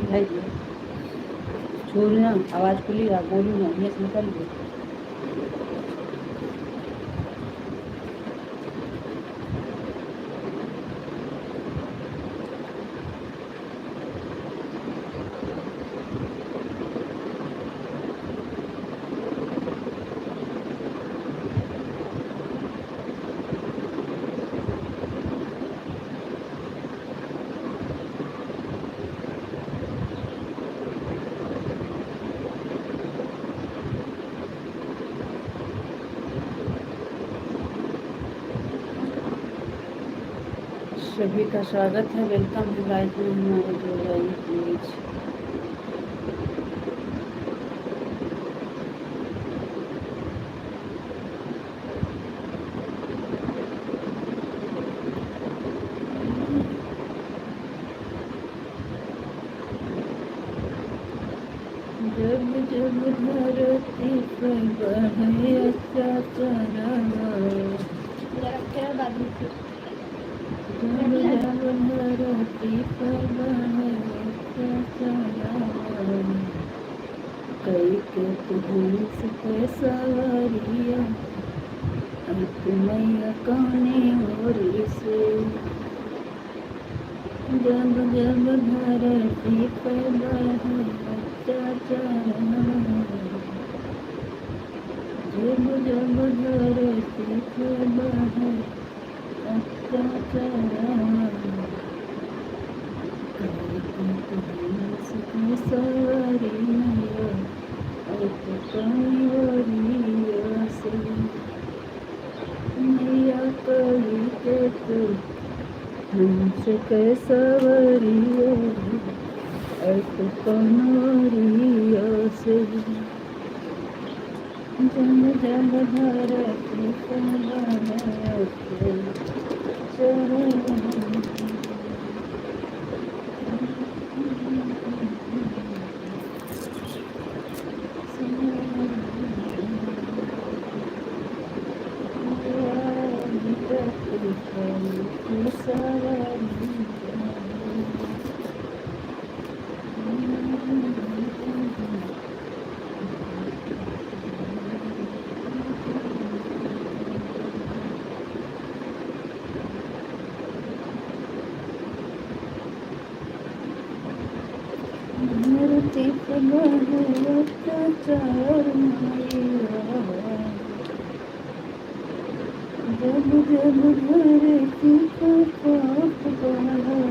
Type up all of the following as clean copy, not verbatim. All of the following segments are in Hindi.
भाई जी छोड़ू ना, आवाज खुली बोलू ना, ये निकल गई। सभी का स्वागत है, वेलकम है गाइस में हमारे जो जाइए प्लीज। जब जब धरती पर बढ़े अत्याचार, जब जब धरती पर बढ़े अत्याचार, कई के तुहंस पे सवरिया, मैया कौने और से। जब जब धरती पर बढ़े अत्याचार, जब जब धरती पर बढ़े अत्याचार, कई के तुहंस पे सवरी मैया, कौने और से। मैया कही के तू हमसे कैसा वरिया, कनौरिया से। जब जब धरती पर बढ़े धरती पर बढ़े अत्याचार मैया, जब जब धरती पर पाप बढ़े।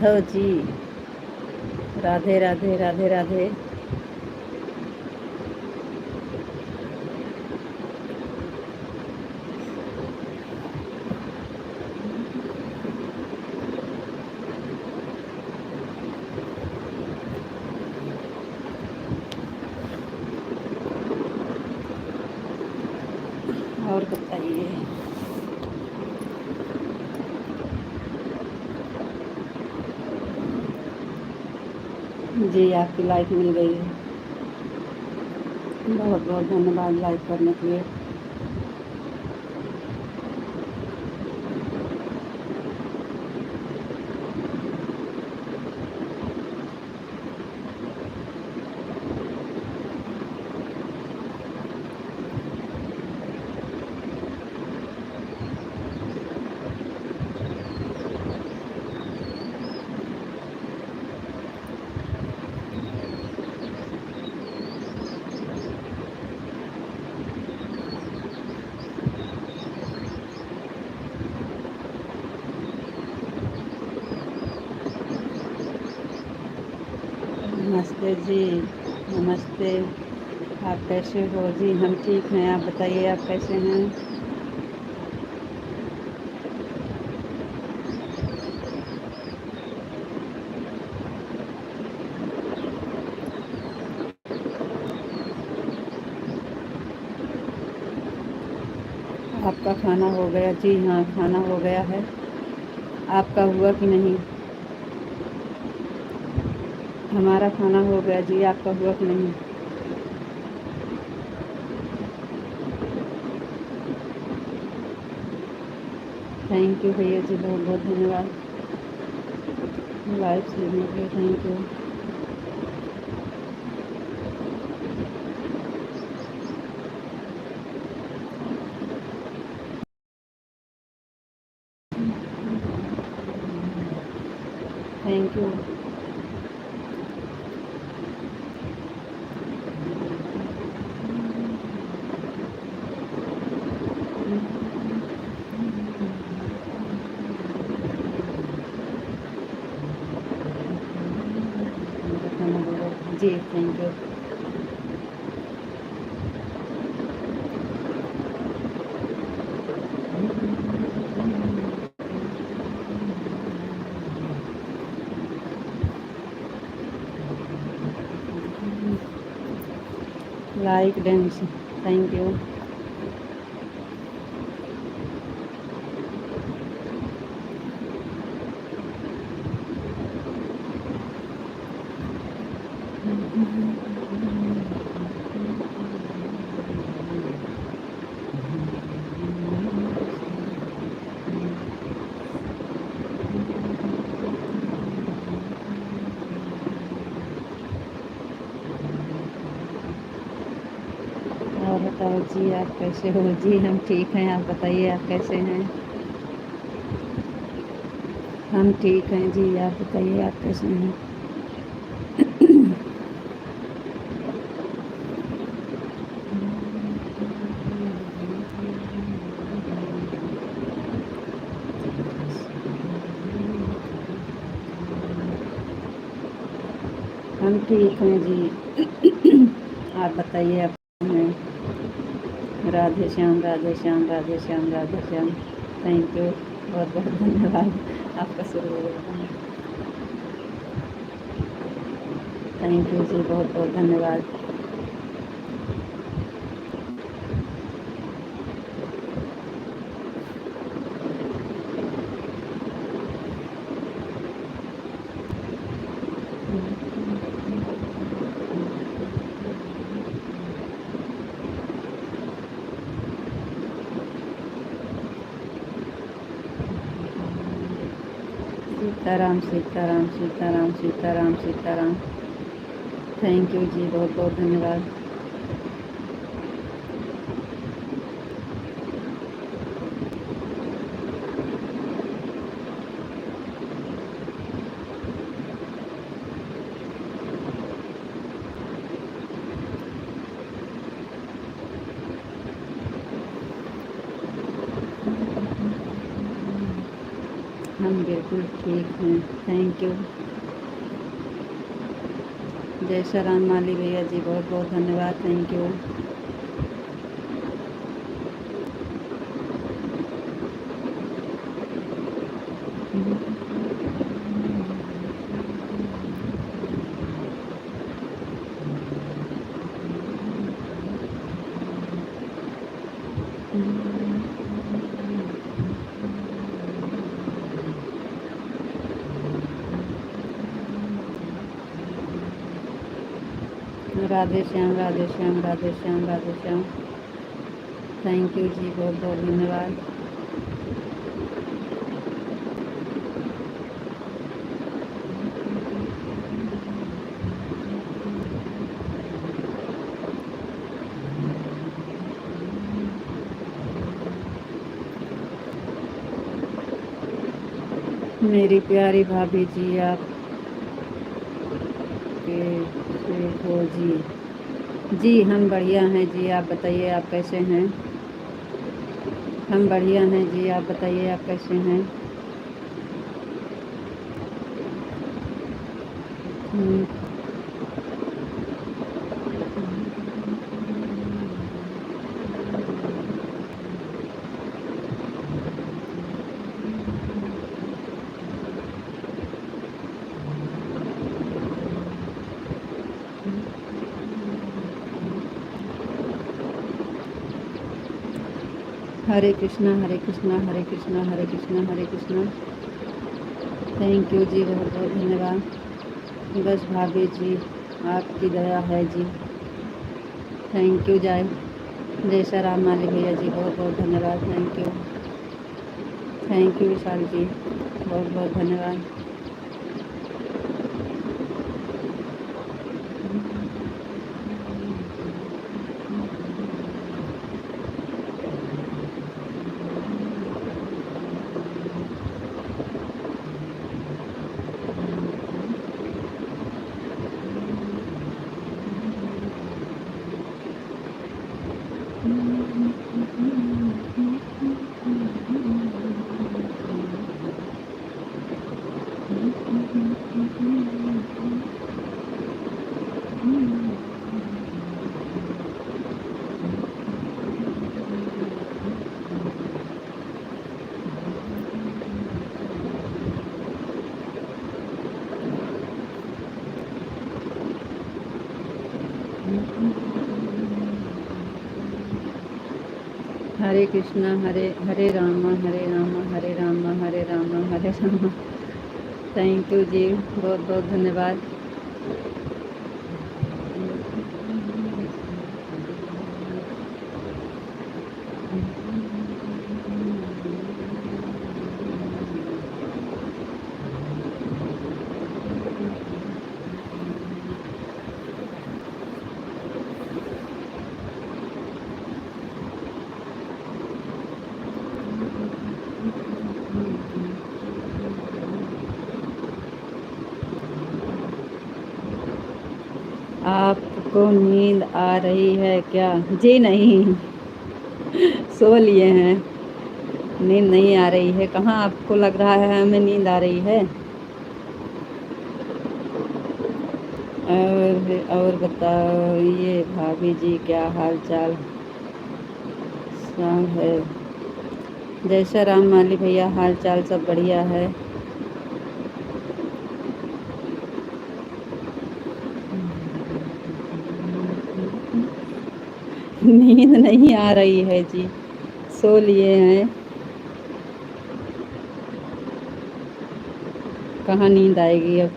माधव जी, राधे राधे राधे राधे। और बताइए जी, आपकी लाइक मिल गई है, बहुत बहुत धन्यवाद लाइक करने के लिए। नमस्ते जी, नमस्ते। आप कैसे हो जी? हम ठीक हैं, आप बताइए आप कैसे हैं? आपका खाना हो गया? जी हाँ, खाना हो गया है। आपका हुआ कि नहीं? हमारा खाना हो गया जी, आपका हुआ कि नहीं? थैंक यू भैया जी, बहुत बहुत धन्यवाद लाइव सुनने के लिए। Thank you. Thank you. जी thank you. Like dance, thank you. और बताओ जी, आप कैसे हो? जी हम ठीक हैं, आप बताइए आप कैसे हैं? हम ठीक हैं जी, आप बताइए आप कैसे हैं? हम ठीक हैं जी। आप बताइए आप कैसे हैं? राधे श्याम राधे श्याम राधे श्याम राधे श्याम। थैंक यू, बहुत बहुत धन्यवाद आपका शुरू हो गया। थैंक यू जी, बहुत बहुत धन्यवाद। सीताराम सीताराम सीताराम सीताराम सीताराम। थैंक यू जी, बहुत बहुत धन्यवाद। हम बिल्कुल ठीक हैं, थैंक यू। जय श्री राम माली भैया जी, बहुत बहुत धन्यवाद, thank you. Radhe Shyam, Radhe Shyam, Radhe Shyam, Radhe Shyam, thank you जी, बहुत बहुत धन्यवाद। मेरी प्यारी भाभी जी, आप कैसे हो जी? जी हम बढ़िया हैं जी, आप बताइए आप कैसे हैं? हम बढ़िया हैं जी, आप बताइए आप कैसे हैं? हम्म, हरे कृष्णा, हरे कृष्णा, हरे कृष्णा, हरे कृष्णा, हरे कृष्णा, थैंक यू जी, बहुत बहुत धन्यवाद। बस भाभी जी आपकी दया है जी, थैंक यू। जय श्री राम माली भैया जी, बहुत बहुत धन्यवाद, थैंक यू। थैंक यू विशाल जी, बहुत बहुत धन्यवाद। हरे कृष्णा, हरे हरे रामा, हरे रामा, हरे रामा, हरे रामा, हरे रामा, थैंक यू जी, बहुत बहुत धन्यवाद। आपको नींद आ रही है क्या? जी नहीं, सो लिए हैं, नींद नहीं आ रही है। कहाँ आपको लग रहा है हमें नींद आ रही है? और बताइए भाभी जी, क्या हाल चाल सब है? जय श्री राम माली भैया, हाल चाल सब बढ़िया है। नींद नहीं आ रही है जी, सो लिए हैं। कहाँ नींद आएगी अब?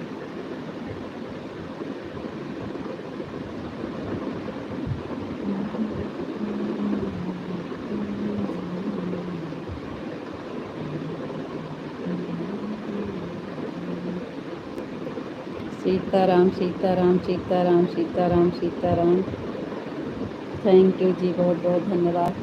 सीताराम, सीताराम, सीताराम, सीताराम, सीताराम, थैंक यू जी, बहुत बहुत धन्यवाद।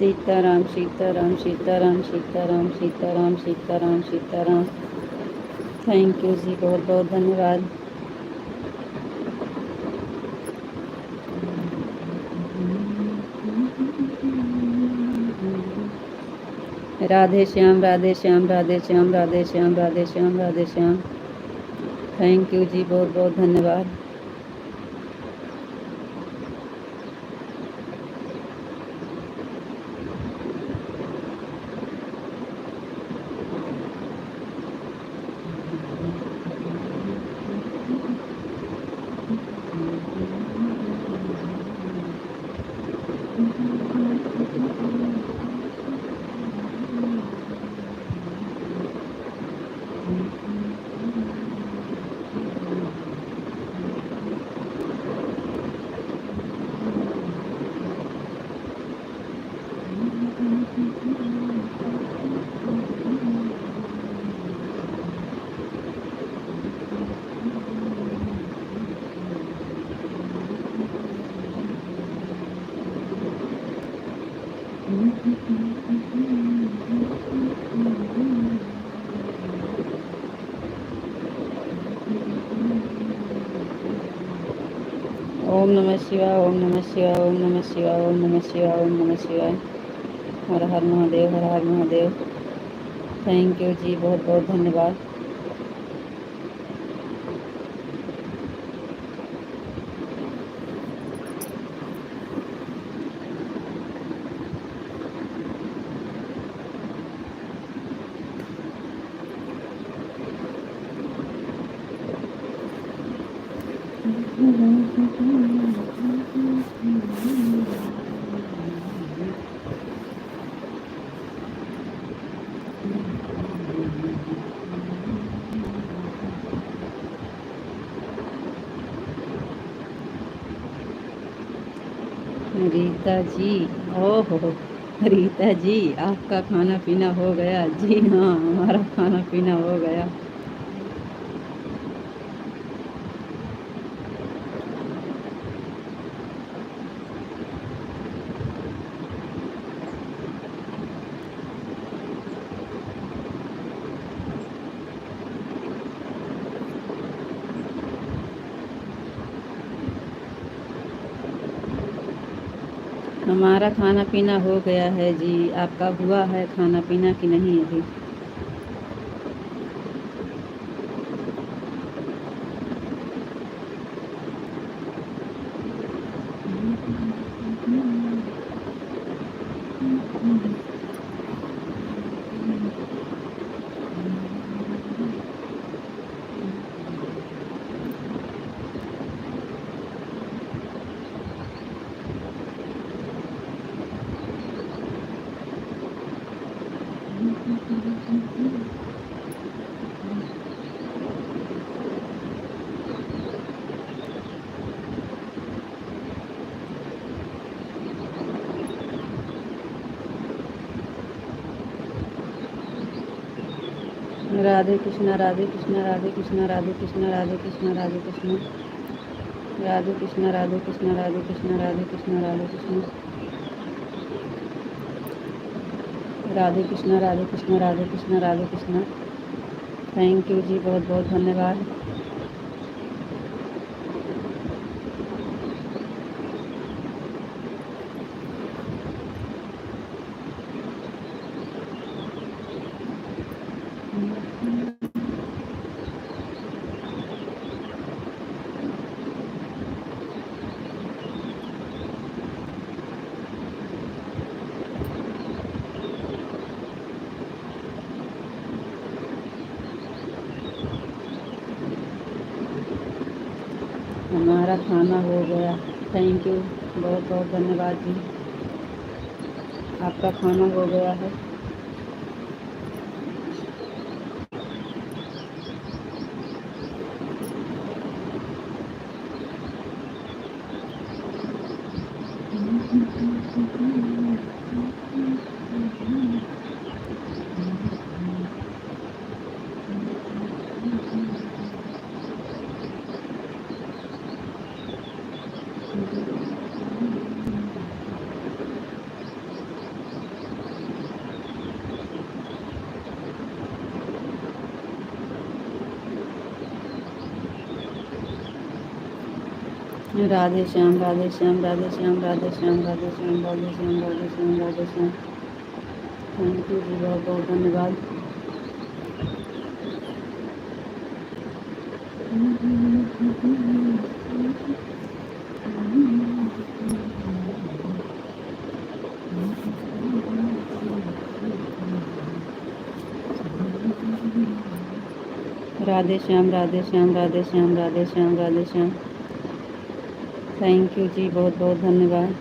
सीताराम सीताराम सीताराम सीताराम सीताराम सीताराम सीताराम। थैंक यू जी, बहुत बहुत धन्यवाद। राधे श्याम राधे श्याम राधे श्याम राधे श्याम राधे श्याम राधे श्याम। थैंक यू जी, बहुत बहुत धन्यवाद। ओम नमः शिवाय ओम नमः शिवाय ओम नमः शिवाय ओम नमः शिवाय ओम नमः शिवाय। हर हर महादेव हर हर महादेव। थैंक यू जी, बहुत बहुत धन्यवाद। रीता जी, ओहो रीता जी, आपका खाना पीना हो गया? जी हाँ, हमारा खाना पीना हो गया। हमारा खाना पीना हो गया है जी। आपका हुआ है खाना पीना कि नहीं अभी? राधे कृष्णा राधे कृष्णा राधे कृष्णा राधे कृष्णा राधे कृष्णा राधे कृष्णा राधे कृष्णा राधे कृष्णा राधे कृष्णा राधे कृष्णा राधे कृष्णा राधे कृष्णा राधे कृष्णा राधे कृष्णा राधे कृष्णा। थैंक यू जी, बहुत बहुत धन्यवाद। हमारा खाना हो गया। थैंक यू, बहुत बहुत धन्यवाद जी। आपका खाना हो गया है? राधे श्याम राधे श्याम राधे श्याम राधे श्याम राधे श्याम राधे श्याम राधे श्याम राधे श्याम। थैंक यू जी, बहुत बहुत धन्यवाद। राधे श्याम राधे श्याम राधे श्याम राधे श्याम राधे श्याम। थैंक यू जी, बहुत बहुत धन्यवाद।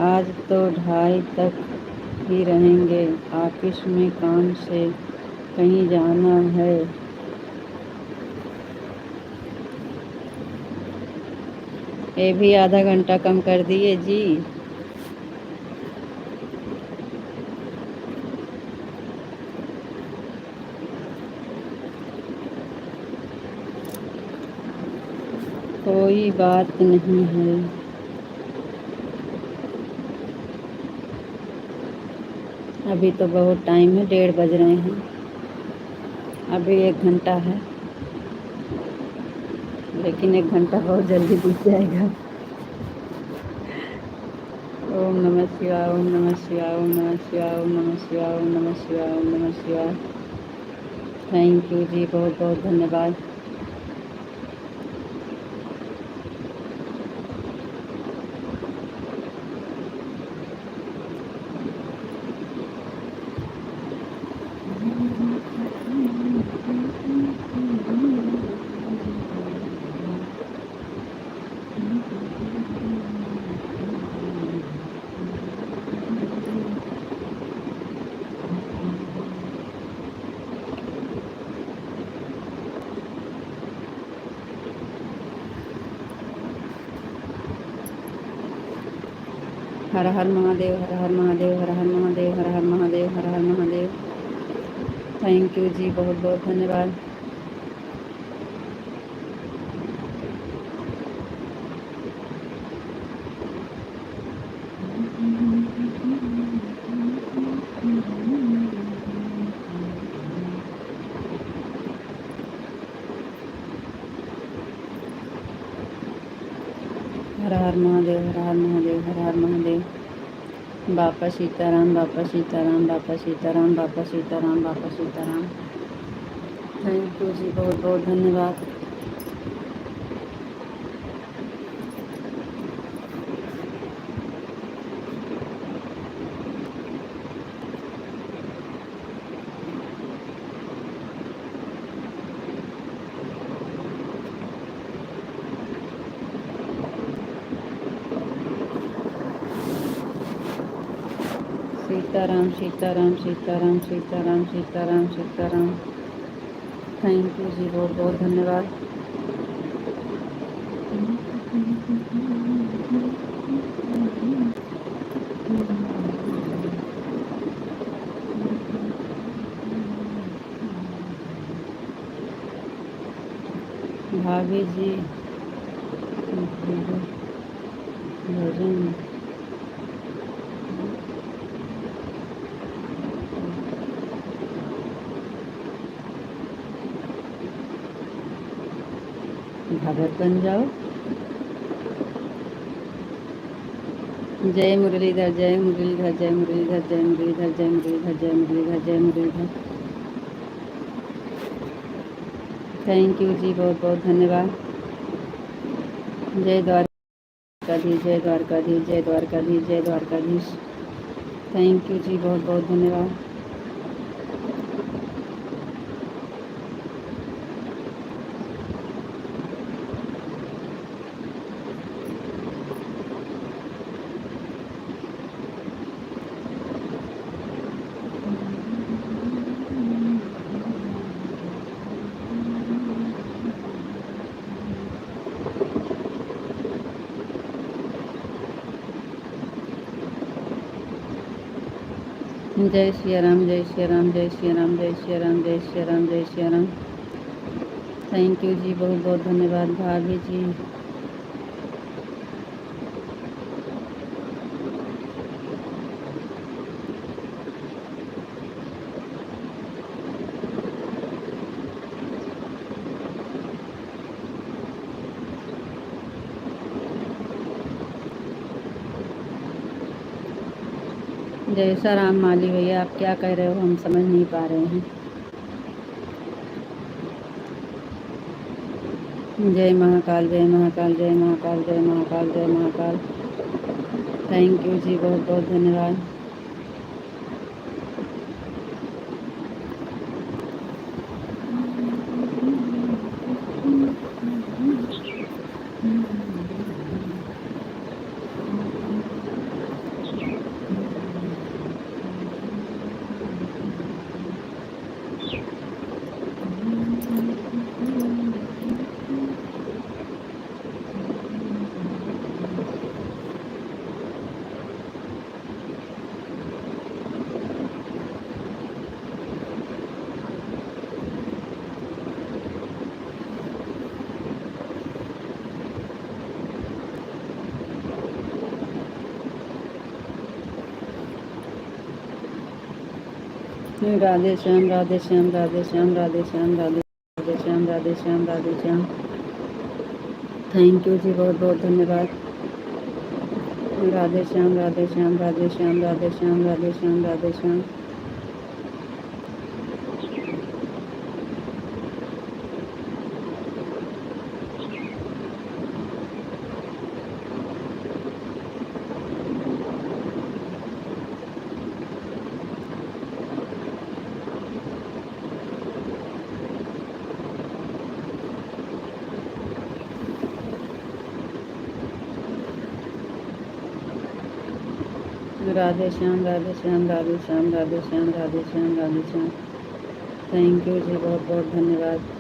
आज तो 2:30 तक ही रहेंगे, ऑफिस में काम से कहीं जाना है। ये भी आधा घंटा कम कर दिए जी। कोई बात नहीं है। अभी तो बहुत टाइम है, 1:30 बज रहे हैं। अभी 1 घंटा है, लेकिन 1 घंटा बहुत जल्दी बीत जाएगा। ओम नमः शिवाय, ओम नमः शिवाय, ओम नमः शिवाय, ओम नमः शिवाय, ओम नमः शिवाय, ओम नमः शिवाय। थैंक यू जी, बहुत बहुत धन्यवाद। हर हर महादेव, हर हर महादेव, हर हर महादेव, हर हर महादेव, हर हर महादेव। थैंक यू जी, बहुत बहुत धन्यवाद। हर हर महादेव, हर हर महादेव, हर हर महादेव। बापा सीताराम, बापा सीताराम, बापा सीताराम, बापा सीताराम, बापा सीताराम। थैंक यू जी, बहुत बहुत धन्यवाद। सीताराम सीताराम सीताराम सीताराम सीताराम सीताराम। थैंक यू जी, बहुत बहुत धन्यवाद। भाभी जी भोजन भगत बन जाओ। जय मुरलीधर, जय मुरलीधर, जय मुरलीधर, जय मुरलीधर, जय मुरलीधर, जय मुरलीधर, जय मुरलीधर। थैंक यू जी, बहुत बहुत धन्यवाद। जय द्वारकाधीश, जय द्वारकाधीश, जय द्वारकाधीश, जय द्वारकाधीश। थैंक यू जी, बहुत बहुत धन्यवाद। जय श्री राम, जय श्री राम, जय श्री राम, जय श्री राम, जय श्री राम, जय श्री राम। थैंक यू जी, बहुत बहुत धन्यवाद भाभी जी। जय राम माली भैया, आप क्या कह रहे हो, हम समझ नहीं पा रहे हैं। जय महाकाल, जय महाकाल, जय महाकाल, जय महाकाल, जय महाकाल। थैंक यू जी, बहुत बहुत धन्यवाद। राधे श्याम, राधे श्याम, राधे श्याम, राधे श्याम, राधे श्याम, राधे श्याम, राधे श्याम। थैंक यू जी, बहुत बहुत धन्यवाद। राधे श्याम, राधे श्याम, राधे श्याम, राधे श्याम, राधे श्याम, राधे श्याम। राधे श्याम, राधे श्याम, राधे श्याम, राधे श्याम, राधे श्याम, राधे श्याम। थैंक यू जी, बहुत बहुत धन्यवाद।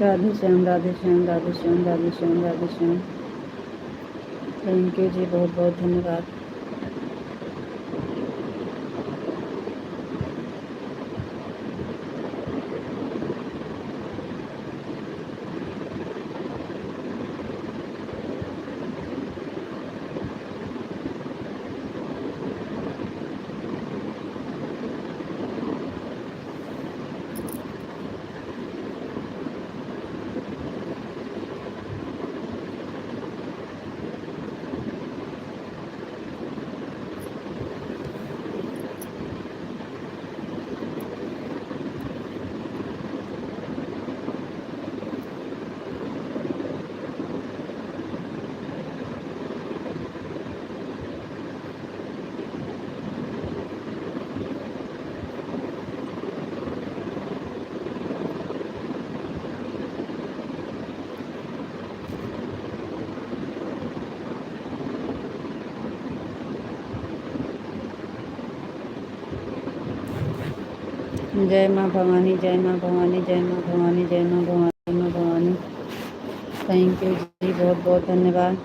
राधे श्याम, राधे श्याम, राधे श्याम, राधे श्याम, राधे श्याम। थैंक यू जी, बहुत बहुत धन्यवाद। जय माँ भवानी, जय माँ भवानी, जय माँ भवानी, जय माँ भवानी, जय माँ भवानी। थैंक यू जी, बहुत बहुत धन्यवाद।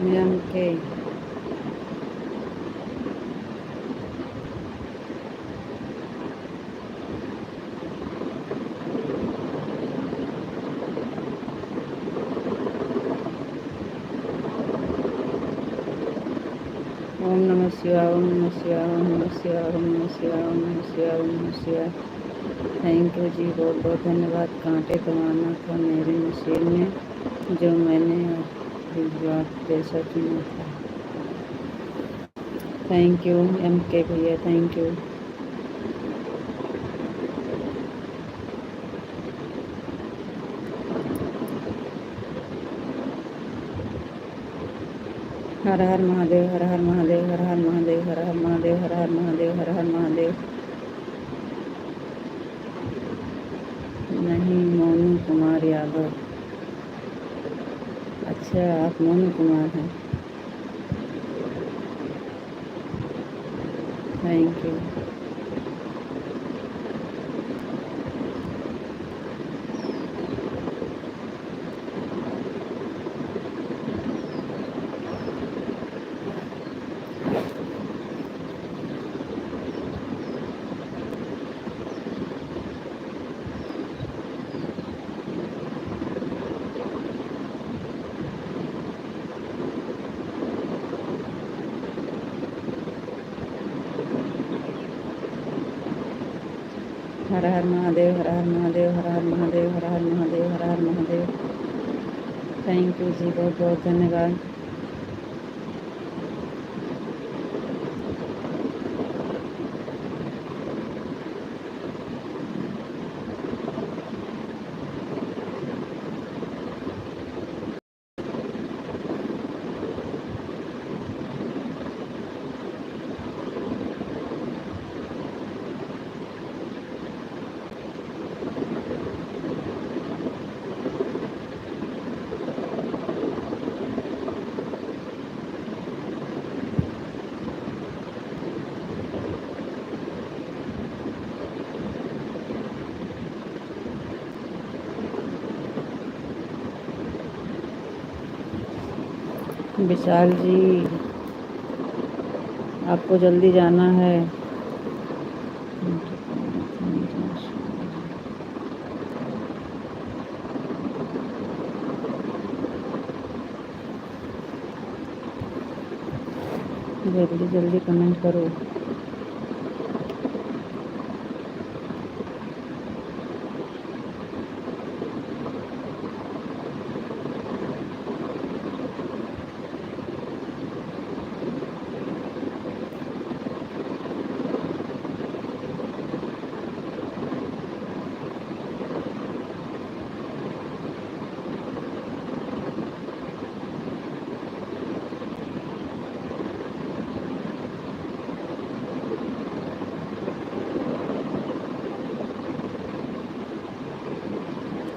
एम के ओम नमः शिवाय, ओम नमः शिवाय, ओम नमः शिवाय, ओम नमः शिवाय, ओम नमः शिवाय, ओम नमः शिवाय। थैंक यू जी, बहुत बहुत धन्यवाद। कांटे दबाना था मेरी मशीन में जो मैंने जवाब जैसा चुना था। थैंक यू एम के भैया, थैंक यू। हर हर महादेव, हर हर महादेव, हर हर महादेव, हर हर महादेव, हर हर महादेव, हर हर महादेव। नहीं, मोनू कुमार यादव। अच्छा, आप मोनू कुमार हैं। Thank you. Har Har Mahadev, Har Har Mahadev, Har Har Mahadev, Har Har Mahadev, Har Har Mahadev. Thank you जी, बहुत बहुत धन्यवाद। विशाल जी, आपको जल्दी जाना है। जल्दी जल्दी कमेंट करो।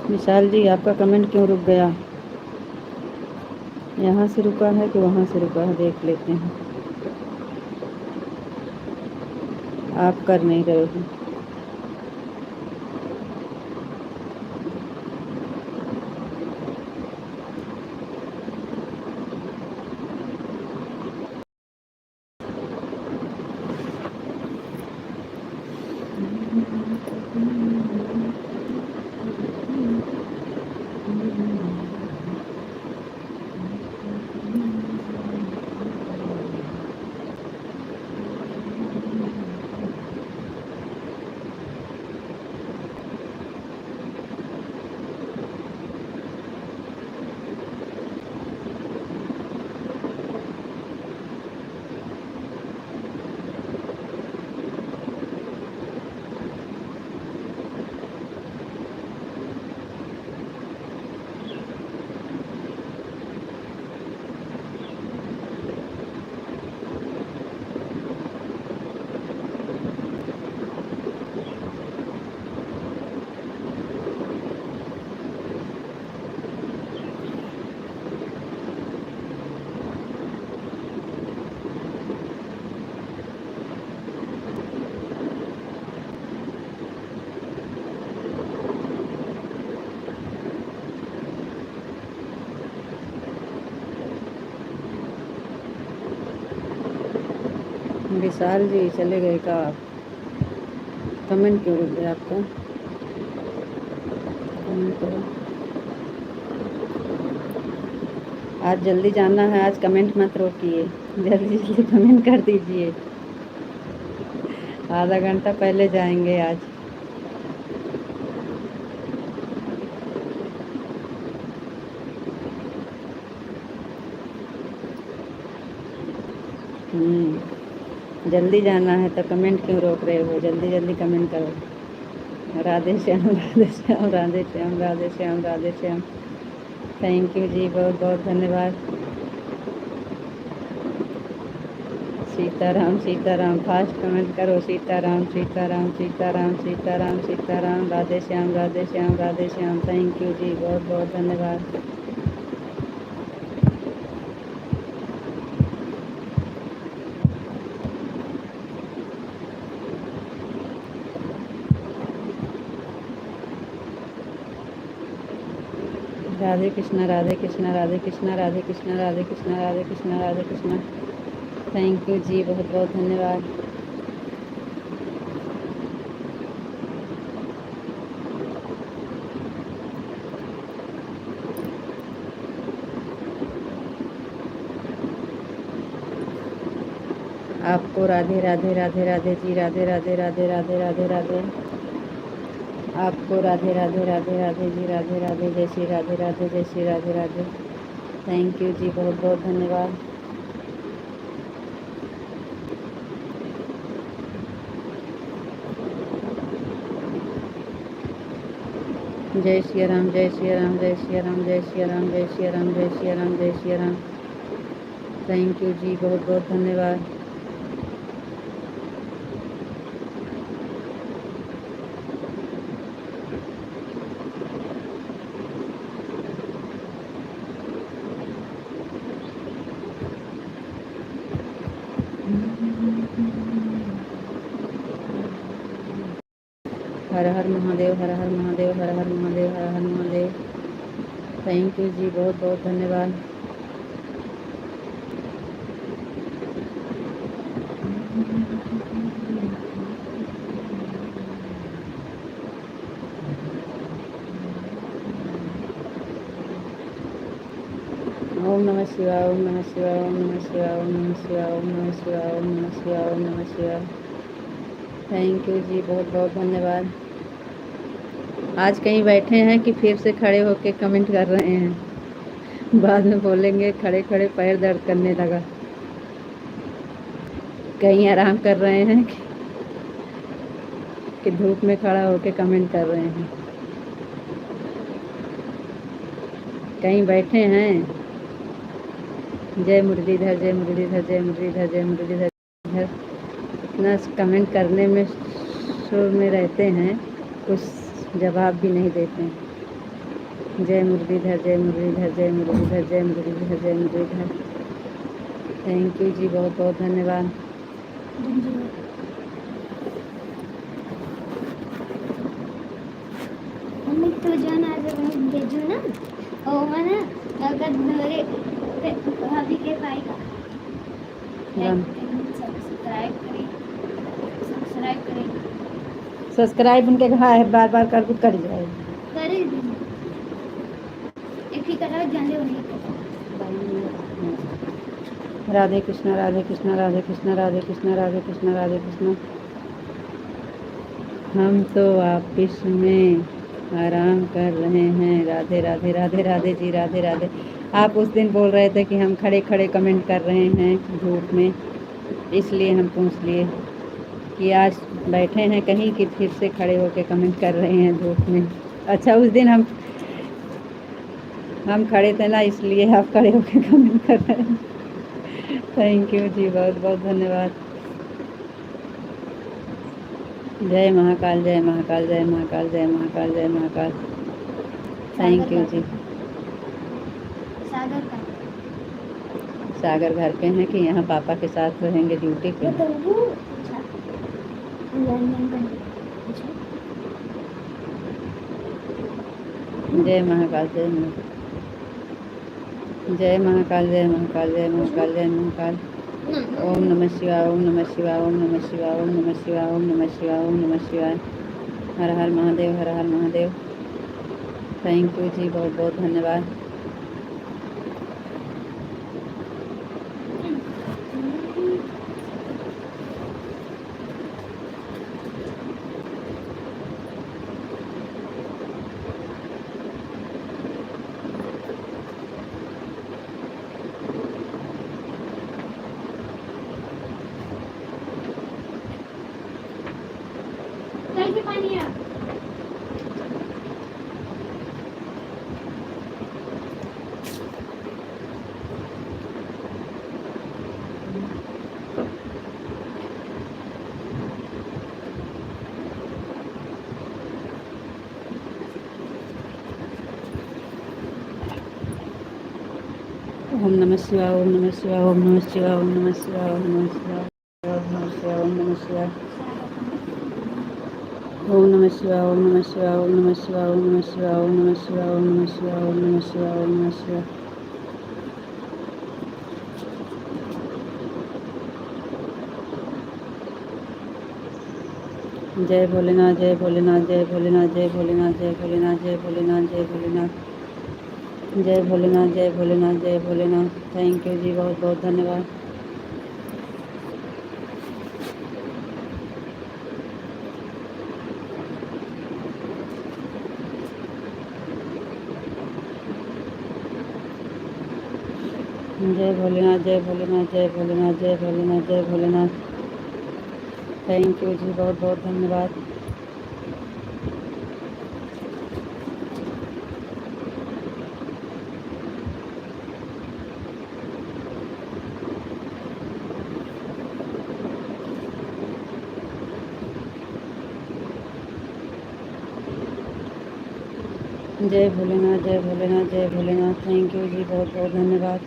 विशाल जी, आपका कमेंट क्यों रुक गया? यहाँ से रुका है कि वहाँ से रुका है, देख लेते हैं। आप कर नहीं रहे हो। विशाल जी चले गए का आप? कमेंट क्यों रुक गया आपका? कमेंट करो। आज जल्दी जाना है, आज कमेंट मत रोकिए, जल्दी जल्दी कमेंट कर दीजिए। आधा घंटा पहले जाएंगे आज। जल्दी जाना है तो कमेंट क्यों रोक रहे हो? जल्दी जल्दी कमेंट करो। राधे श्याम राधे श्याम राधे श्याम राधे श्याम राधे श्याम। थैंक यू जी, बहुत बहुत धन्यवाद। सीताराम सीताराम, फास्ट कमेंट करो। सीताराम सीताराम सीताराम सीताराम सीताराम, राधे श्याम राधे श्याम राधे श्याम। थैंक यू जी, बहुत बहुत धन्यवाद। राधे कृष्णा राधे कृष्णा राधे कृष्णा राधे कृष्णा राधे कृष्णा राधे कृष्णा राधे कृष्णा। थैंक यू जी, बहुत बहुत धन्यवाद। आपको राधे राधे राधे राधे जी, राधे राधे राधे राधे राधे राधे। आपको राधे राधे राधे राधे जी, राधे राधे, जय श्री राधे राधे, जय श्री राधे राधे। थैंक यू जी, बहुत बहुत धन्यवाद। जय श्री राम जय श्री राम जय श्री राम जय श्री राम जय श्री राम जय श्री राम जय श्री राम। थैंक यू जी, बहुत बहुत धन्यवाद। हर हर महादेव, हर हर महादेव, हर हर महादेव, हर हर महादेव। थैंक यू जी, बहुत बहुत धन्यवाद। ओम नमः शिवाय, ओम नमः शिवाय, ओम नमः शिवाय, ओम नमः शिवाय, ओम नमः शिवाय, ओम नमः शिवाय, ओम नमः शिवाय। थैंक यू जी, बहुत बहुत धन्यवाद। आज कहीं बैठे हैं कि फिर से खड़े होकर कमेंट कर रहे हैं? बाद में बोलेंगे खड़े खड़े पैर दर्द करने लगा। कहीं आराम कर रहे हैं कि धूप में खड़ा होकर कमेंट कर रहे हैं? कहीं बैठे हैं? जय मुरलीधर, जय मुरलीधर, जय मुरलीधर, जय मुरलीधर। इतना कमेंट करने में शोर में रहते हैं, कुछ जवाब भी नहीं देते हैं। जय मुरलीधर, जय मुरलीधर, जय मुरलीधर, जय मुरलीधर, जय मुरलीधर। थैंक यू जी, बहुत बहुत धन्यवाद। तो जो ना भेजो ना, ओ मैंने अगर मेरे भाभी के भाई का सब्सक्राइब उनके घर है, बार बार कर जाए। राधे कृष्णा राधे कृष्णा राधे कृष्णा राधे कृष्णा राधे कृष्णा राधे कृष्णा। हम तो ऑफिस में आराम कर रहे हैं। राधे राधे राधे राधे जी, राधे राधे। आप उस दिन बोल रहे थे कि हम खड़े खड़े कमेंट कर रहे हैं धूप में, इसलिए हम पूछ लिए कि आज बैठे हैं कहीं कि फिर से खड़े होकर कमेंट कर रहे हैं धूप में। अच्छा, उस दिन हम खड़े थे ना, इसलिए आप खड़े होकर कमेंट कर रहे हैं। थैंक यू जी, बहुत बहुत धन्यवाद। जय महाकाल, जय महाकाल, जय महाकाल, जय महाकाल, जय महाकाल। थैंक यू जी। सागर घर पे हैं कि यहाँ पापा के साथ रहेंगे ड्यूटी पे? जय महाकाल, जय महाकाल, जय महाकाल, जय महाकाल, जय महाकाल, जय महाकाल। ओम नमः शिवाय, ओम नमः शिवाय, ओम नमः शिवाय, ओम नमः शिवाय, ओम नमः शिवाय, ओम नमः शिवाय। हर हर महादेव, हर हर महादेव। थैंक यू जी, बहुत बहुत धन्यवाद। ओम नमः शिवाय, ओम नमः शिवाय, ओम नमः शिवाय, ओम नमः शिवाय, ओम नमः शिवाय, ओम नमः शिवाय, ओम नमः शिवाय, ओम नमः शिवाय, ओम नमः शिवाय, ओम नमः शिवाय, ओम नमः शिवाय, ओम नमः शिवाय, ओम नमः शिवाय, ओम नमः शिवाय। जय भोलेनाथ, जय भोलेनाथ, जय भोलेनाथ, जय भोलेनाथ, जय भोलेनाथ, जय भोलेनाथ, जय भोलेनाथ, जय भोलेनाथ, जय भोलेनाथ, जय भोलेनाथ। थैंक यू जी, बहुत बहुत धन्यवाद। जय भोलेनाथ, जय भोलेनाथ, जय भोलेनाथ, जय भोलेनाथ, जय भोलेनाथ। थैंक यू जी, बहुत बहुत धन्यवाद। जय भोलेनाथ, जय भोलेनाथ, जय भोलेनाथ। थैंक यू जी, बहुत बहुत धन्यवाद।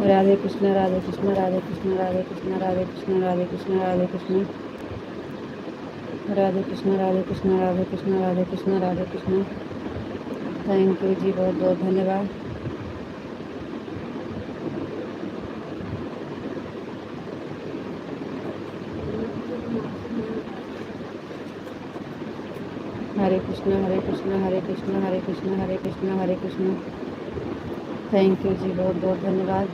राधे कृष्ण, राधे कृष्ण, राधे कृष्ण, राधे कृष्ण, राधे कृष्ण, राधे कृष्ण, राधे कृष्ण, राधे कृष्ण, राधे कृष्ण, राधे कृष्ण, राधे कृष्ण, राधे कृष्ण। थैंक यू जी, बहुत बहुत धन्यवाद। हरे कृष्ण, हरे कृष्ण, हरे कृष्ण, हरे कृष्ण, हरे कृष्ण, हरे कृष्ण। थैंक यू जी, बहुत बहुत धन्यवाद।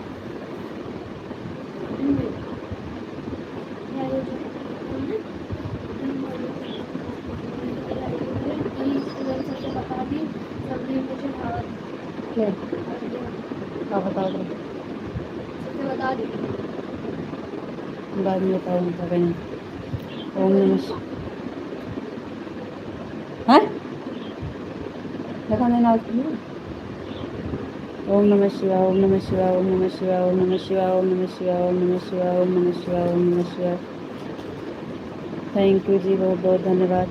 क्या हाँ, बता दो, बाद में बताओ उनका कहना। ओम नमः हाँ, देखा नहीं ना उसकी। ओम नमः शिवाय, ओम नमः शिवाय, ओम नमः शिवाय, ओम नमः शिवाय, ओम नमः शिवाय, ओम नमः शिवाय, ओम नमः शिवाय, ओम नमः शिवाय। थैंक यू जी, बहुत बहुत धन्यवाद।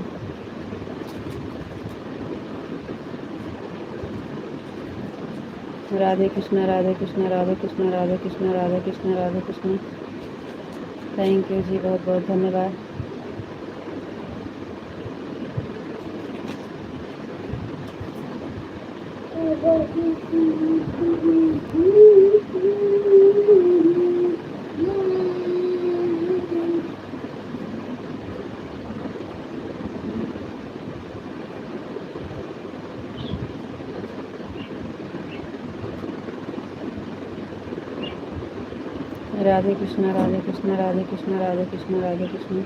राधे कृष्ण, राधे कृष्ण, राधे कृष्ण, राधे कृष्ण, राधे कृष्ण, राधे कृष्ण। थैंक यू जी, बहुत बहुत धन्यवाद। राधे कृष्ण, राधे कृष्ण, राधे कृष्ण, राधे कृष्ण, राधे कृष्ण।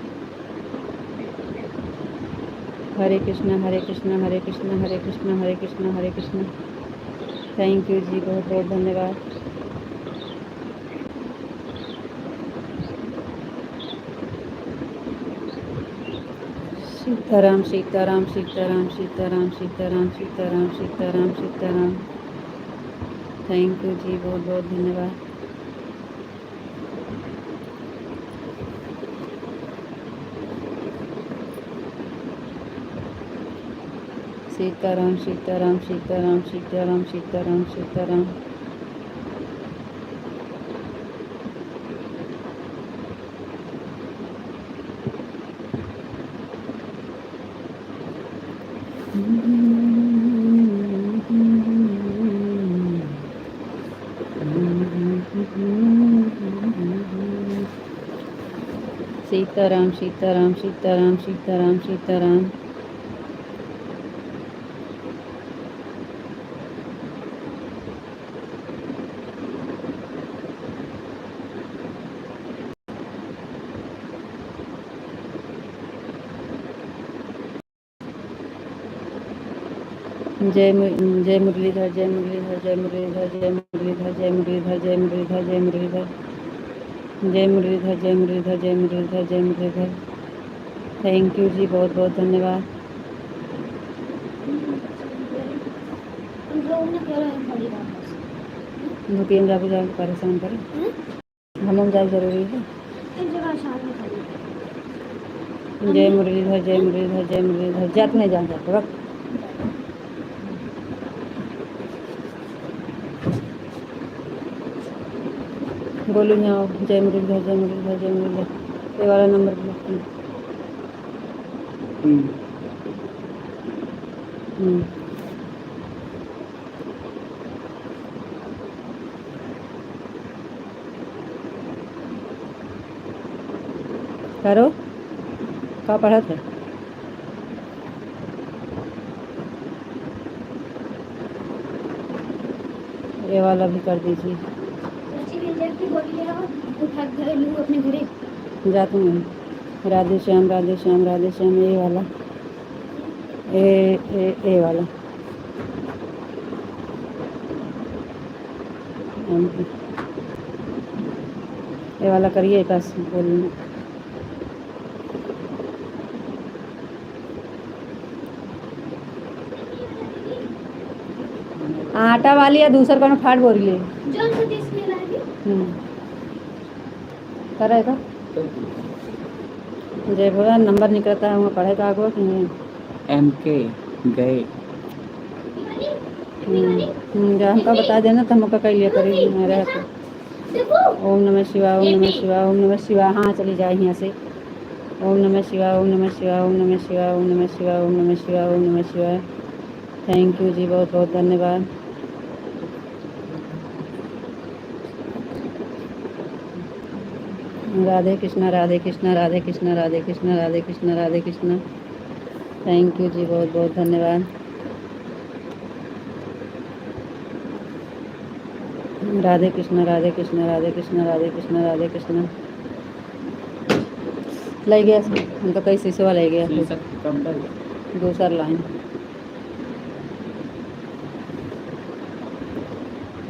हरे कृष्ण, हरे कृष्ण, हरे कृष्ण, हरे कृष्ण, हरे कृष्ण, हरे कृष्ण। थैंक यू जी, बहुत बहुत धन्यवाद। सीताराम, सीताराम, सीताराम, सीताराम, सीताराम, सीताराम, सीताराम, सीताराम। थैंक यू जी, बहुत बहुत धन्यवाद। सीताराम, सीताराम, सीताराम, सीताराम, सीताराम, सीताराम। सीताराम सीताराम सीताराम सीताराम सीताराम। जय मुरलीधर जय मुरलीधर जय मुरलीधर जय मुरलीधर जय मुरलीधर जय मुरलीधर जय मुरलीधर जय मुरलीधर जय मुरलीधर जय मुरलीधर जय मुरलीधर। थैंक यू जी, बहुत बहुत धन्यवाद। भूपेन बाबू जाए परेशान करें, हम जाए जरूरी है। जय मुरलीधर जय मुरलीधर जय मुरलीधर। जात नहीं जान जाते वक्त बोलू जाओ। जय मुरलीधर जय मुरलीधर जय मुरलीधर। ये वाला नंबर ब्लॉक करो। क्या पढ़ा था? ये वाला भी कर दीजिए। अपने घरे जाती हूँ। राधे श्याम राधे श्याम राधे श्याम। ये वाला ए वाला ये वाला करिए बस बोलना। आटा वाली या दूसर का फाट बोल ले करेगा। जय भगवान। नंबर निकलता है वहाँ पढ़े का आगो कि नहीं? MK गए जो हमका बता देना तो हमका कह लिया करेगी मेरे ओम नमः शिवाय ओम नमः शिवाय ओम नमः शिवाय। हाँ चली जाए यहाँ से। ओम नमः शिवाय ओम नमः शिवाय ओम नमः शिवाय ओम नमः शिवाय ओम नमः शिवाय ओम नमः शिवाय। थैंक यू जी, बहुत बहुत धन्यवाद। राधे कृष्णा राधे कृष्णा राधे कृष्णा राधे कृष्णा राधे कृष्णा राधे कृष्णा। थैंक यू जी, बहुत बहुत धन्यवाद। राधे कृष्णा राधे कृष्णा राधे कृष्णा राधे कृष्णा राधे कृष्णा। ले गया हम तो कई शीशवा ले गया दूसरा line.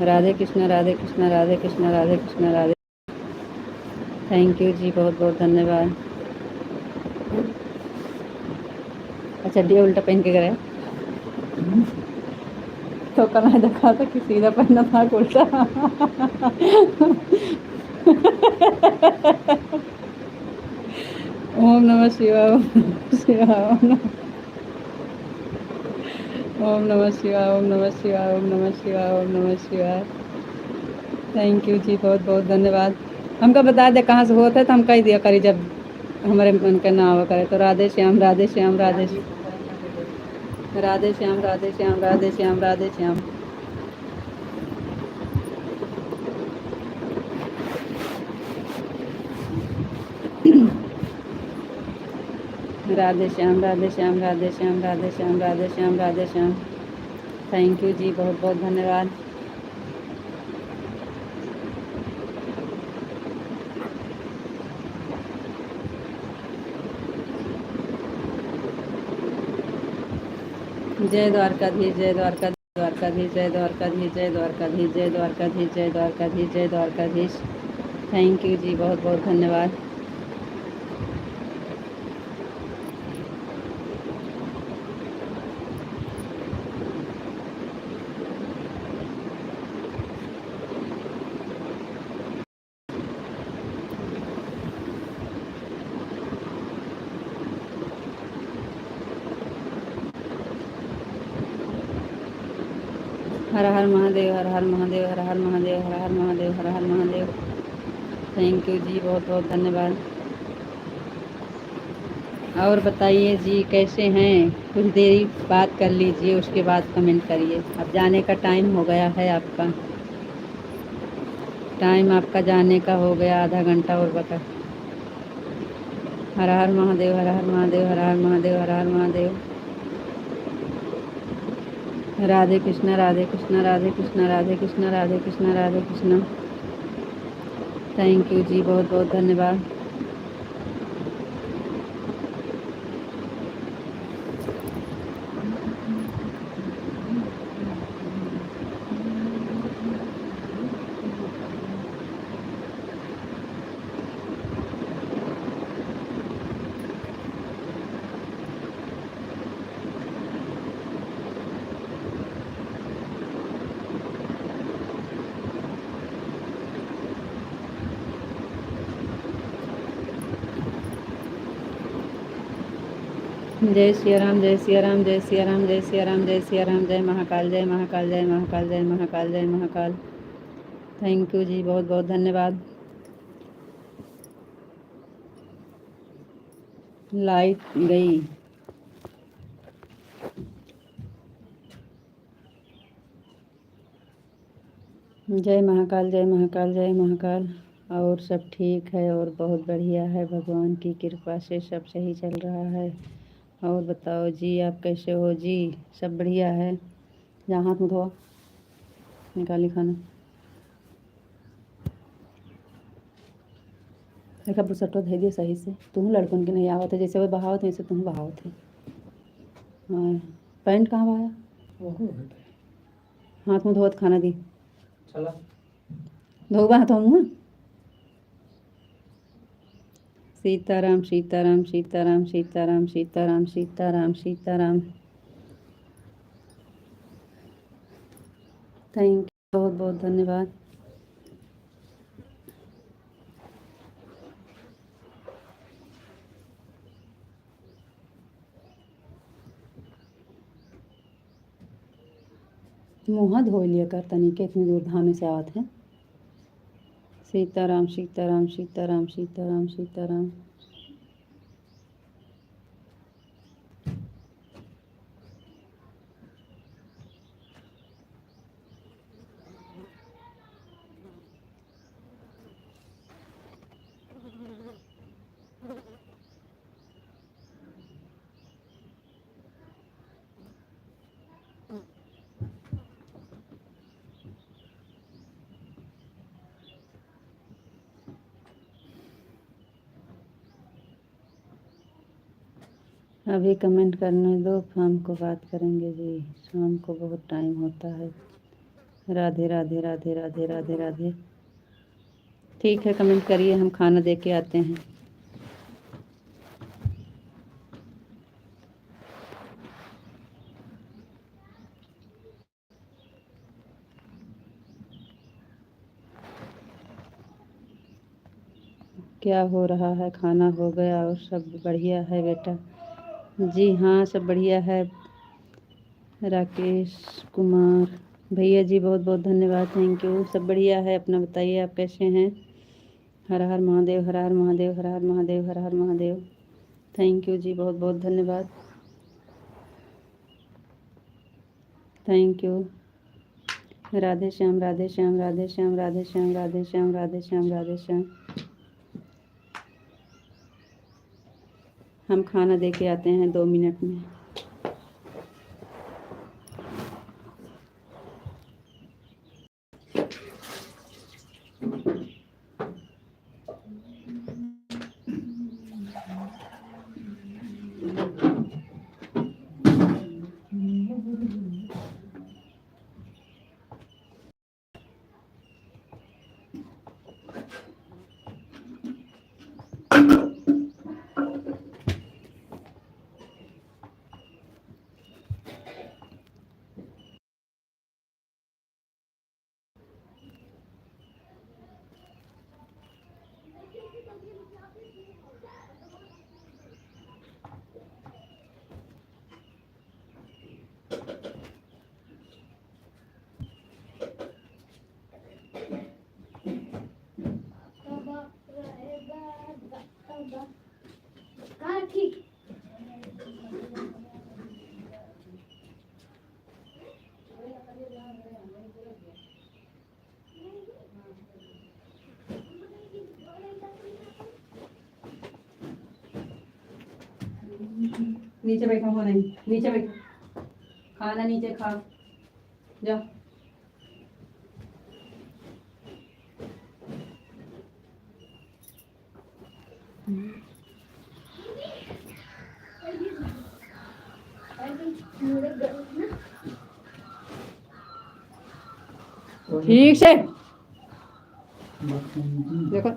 Radhe Krishna Radhe Krishna Radhe Krishna Radhe Krishna Radhe. Thank you जी, बहुत बहुत धन्यवाद। अच्छा डी उल्टा पहन के गया तो कल मैं देखा था कि सीधा पहनना था उल्टा। ओम नमः शिवाय ओम नमः शिवाय ओम नमः शिवाय ओम नमः शिवाय ओम नमः शिवाय ओम नमः शिवाय। थैंक यू जी, बहुत बहुत धन्यवाद। हमको बता दे कहाँ से होता है तो हम कह दिया करी जब हमारे मन का ना आवा करे तो। राधे श्याम राधे श्याम राधे राधे श्याम राधे श्याम राधे श्याम राधे श्याम। राधे श्याम राधे श्याम राधे श्याम राधे श्याम राधे श्याम राधे श्याम। थैंक यू जी, बहुत बहुत धन्यवाद। जय द्वारकाधीश जय द्वारकाधीश द्वारकाधीश जय द्वारकाधीश जय द्वारकाधीश जय द्वारकाधीश जय द्वारकाधीश जय द्वारकाधीश। थैंक यू जी, बहुत बहुत धन्यवाद। हर हर महादेव हर हर महादेव हर हर महादेव हर हर महादेव हर हर महादेव। थैंक यू जी, बहुत बहुत धन्यवाद। और बताइए जी कैसे हैं? कुछ देरी बात कर लीजिए उसके बाद कमेंट करिए। अब जाने का टाइम हो गया है आपका। टाइम आपका जाने का हो गया, आधा घंटा और बता। हर हर महादेव, हर हर महादेव, हर हर महादेव, हर हर महादेव। राधे कृष्णा, राधे कृष्णा, राधे कृष्णा, राधे कृष्णा, राधे कृष्णा, राधे कृष्णा। थैंक यू जी, बहुत बहुत धन्यवाद। जय सिया राम, जय सिया राम, जय सिया राम, जय सिया राम, जय सिया राम। जय महाकाल, जय महाकाल, जय महाकाल, जय महाकाल, जय महाकाल। थैंक यू जी, बहुत बहुत धन्यवाद। लाइट गई। जय महाकाल, जय महाकाल, जय महाकाल। और सब ठीक है और बहुत बढ़िया है, भगवान की कृपा से सब सही चल रहा है। और बताओ जी, आप कैसे हो जी? सब बढ़िया है। जहाँ हाथ मुँह धोआ, निकाली खाना। देखा बुसटो धै दिए सही से। तुम लड़कन के नहीं आवत है, जैसे वो बहावत वैसे तुम बहावत है। हाँ, पैंट कहाँ बहाया? हाथ मुँह धोवत खाना दी। चला धोबा हाथ मुँह। सीताराम, सीताराम, सीताराम, सीताराम, सीताराम, सीताराम, सीताराम। थैंक यू, बहुत बहुत धन्यवाद। मुँह धो लिया कर तनी के, इतनी दूर धामे से आवत है। सीताराम, सीताराम, सीताराम, सीताराम, सीताराम। अभी कमेंट करने दो, शाम को बात करेंगे जी। शाम को बहुत टाइम होता है। राधे राधे, राधे राधे, राधे राधे। ठीक है, कमेंट करिए, हम खाना दे के आते हैं। क्या हो रहा है? खाना हो गया और सब बढ़िया है बेटा? जी हाँ, सब बढ़िया है। राकेश कुमार भैया जी, बहुत बहुत धन्यवाद, थैंक यू। सब बढ़िया है, अपना बताइए, आप कैसे हैं? हर हर महादेव, हर हर महादेव, हर हर महादेव, हर हर महादेव। थैंक यू जी, बहुत बहुत धन्यवाद। Thank you. राधे श्याम, राधे श्याम, राधे श्याम, राधे श्याम, राधे श्याम, राधे श्याम, राधे श्याम। हम खाना दे के आते हैं 2 मिनट में। नीचे बैठा हुआ नहीं, नीचे बैठ, खाना नीचे खा, जा। ठीक से देखो,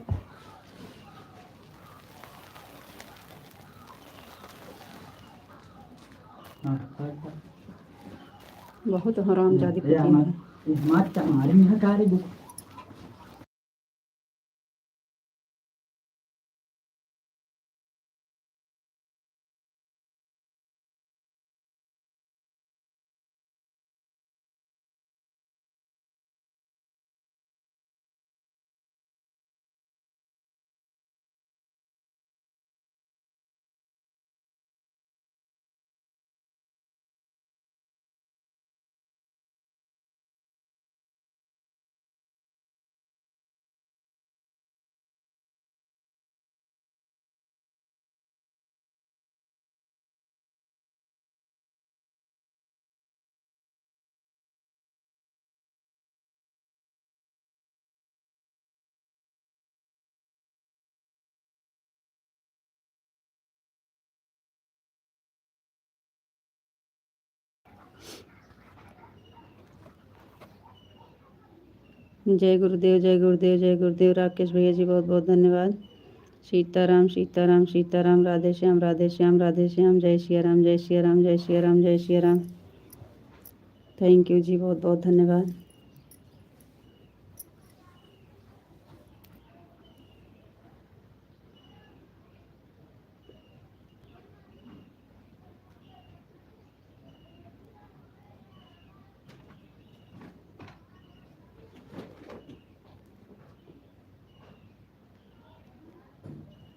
बहुत हरामजादी कुत्ती है। जय गुरुदेव, जय गुरुदेव, जय गुरुदेव। राकेश भैया जी बहुत बहुत धन्यवाद। सीताराम सीताराम सीताराम, राधे श्याम राधे श्याम राधे श्याम, जय सिया राम जय सिया राम जय सिया राम जय सिया राम। थैंक यू जी, बहुत बहुत धन्यवाद।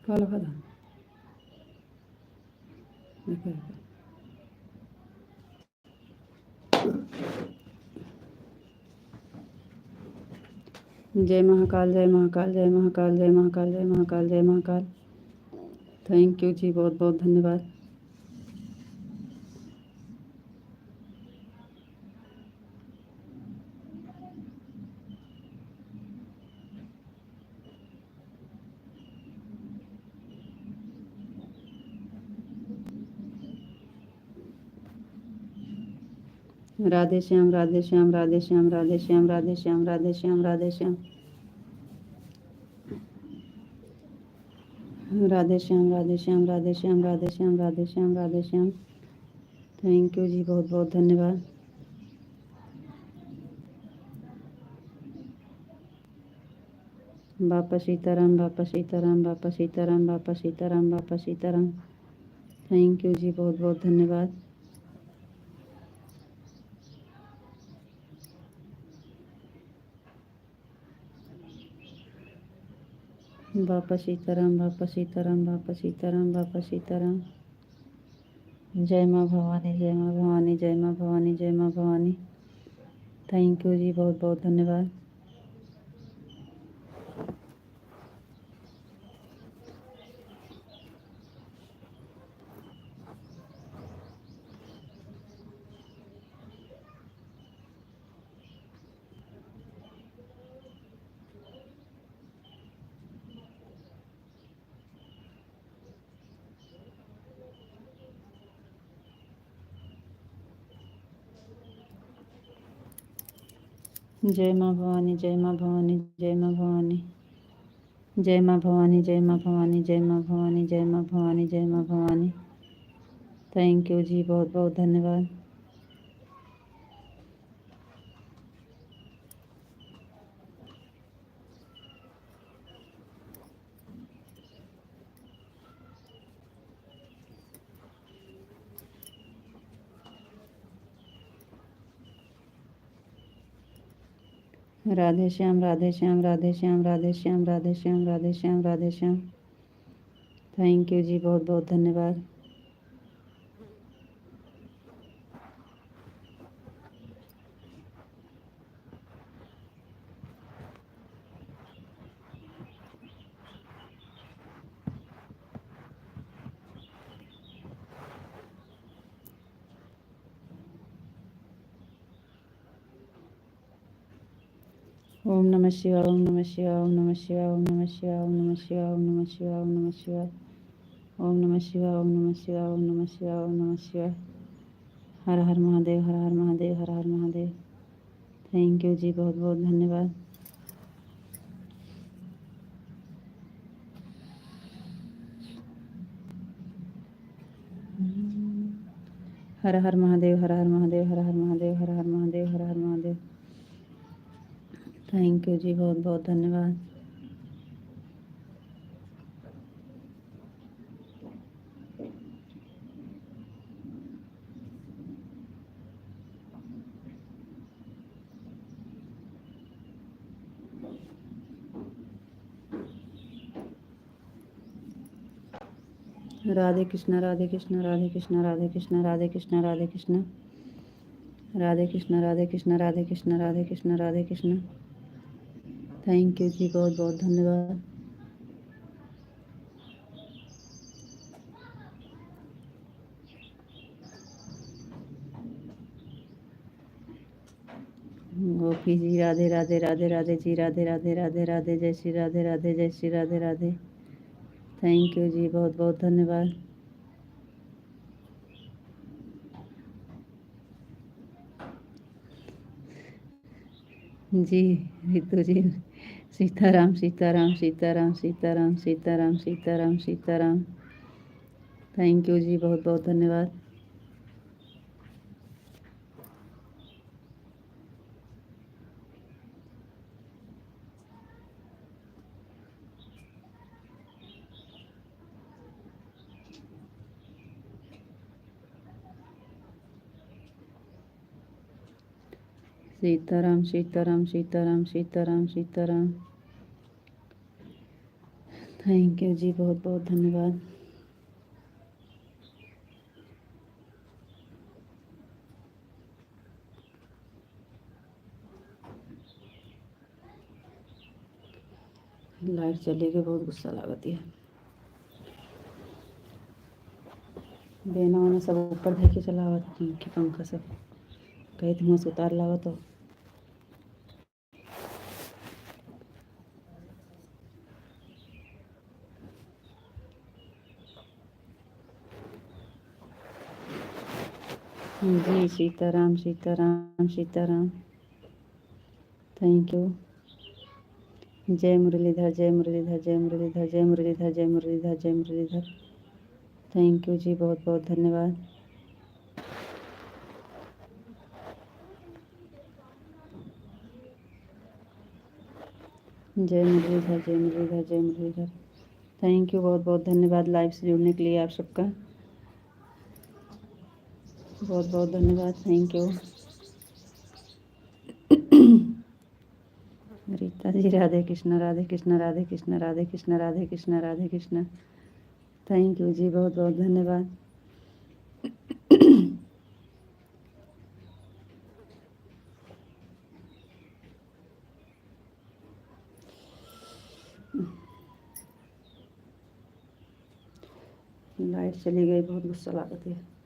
काला खादा जय महाकाल, जय महाकाल, जय महाकाल, जय महाकाल, जय महाकाल, जय महाकाल। थैंक यू जी, बहुत बहुत धन्यवाद। राधे श्याम राधे श्याम राधे श्याम राधे श्याम राधे श्याम राधे श्याम राधे श्याम राधे श्याम राधे श्याम राधे श्याम राधे श्याम राधे श्याम राधे श्याम। थैंक यू जी, बहुत बहुत धन्यवाद। बापा सीताराम, बापा सीताराम, बापा सीताराम, बापा सीताराम, बापा सीताराम। थैंक यू जी, बहुत बहुत धन्यवाद। बापा सीताराम, बापा सीताराम, बापा सीताराम, बापा सीताराम। जय माँ भवानी, जय माँ भवानी, जय माँ भवानी, जय माँ भवानी। थैंक यू जी, बहुत बहुत धन्यवाद। जय माँ भवानी, जय माँ भवानी, जय माँ भवानी, जय माँ भवानी, जय माँ भवानी, जय माँ भवानी, जय माँ भवानी, जय माँ भवानी। थैंक यू जी, बहुत बहुत धन्यवाद। राधे श्याम राधे श्याम राधे श्याम राधे श्याम राधे श्याम राधे श्याम राधे श्याम। थैंक यू जी, बहुत बहुत धन्यवाद। ओम नमः शिवाय, ओम नमः शिवाय, ओम नमः शिवाय, ओम नमः शिवाय, ओम नमः शिवाय, ओम नमः शिवाय, ओम नमः शिवाय, ओम नमः शिवाय, ओम नमः शिवाय, ओम नमः शिवाय, ओम नमः शिवाय। हर हर महादेव, हर हर महादेव, हर हर महादेव। थैंक यू जी, बहुत बहुत धन्यवाद। हर हर महादेव, हर हर महादेव, हर हर महादेव, हर हर महादेव, हर हर महादेव। थैंक यू जी, बहुत बहुत धन्यवाद। राधे कृष्ण, राधे कृष्ण, राधे कृष्ण, राधे कृष्ण, राधे कृष्ण, राधे कृष्ण, राधे कृष्ण, राधे कृष्ण, राधे कृष्ण, राधे कृष्ण, राधे कृष्ण। थैंक यू जी, बहुत बहुत धन्यवाद। गोपी जी राधे राधे, राधे राधे जी, राधे राधे, राधे राधे, जय श्री राधे, राधे जय श्री राधे, राधे। थैंक यू जी, बहुत बहुत धन्यवाद। जी रितु जी, सीताराम सीताराम सीताराम सीताराम सीताराम सीताराम सीताराम। थैंक यू जी, बहुत बहुत धन्यवाद। सीताराम सीताराम सीताराम सीताराम सीताराम। थैंक यू जी, बहुत बहुत धन्यवाद। लाइट चली गई, बहुत गुस्सा लागती है। बेना वाना सब ऊपर धर के चलावत की पंखा सब कहीं धुआं से उतार लागत हो। जी सीताराम सीताराम सीताराम। Thank you. जय मुरलीधर, जय मुरलीधर, जय मुरलीधर, जय मुरलीधर, जय मुरलीधर, जय मुरलीधर। थैंक यू जी, बहुत बहुत धन्यवाद। जय मुरलीधर, जय मुरलीधर, जय मुरलीधर। थैंक यू, बहुत बहुत धन्यवाद लाइव से जुड़ने के लिए आप सबका बहुत बहुत धन्यवाद। Thank you. Rita ji Radhe Krishna, Radhe Krishna, Radhe Krishna, Radhe Krishna, Radhe Krishna, Radhe Krishna. Thank you जी, बहुत बहुत धन्यवाद। लाइट चली गई, बहुत गुस्सा लागती है।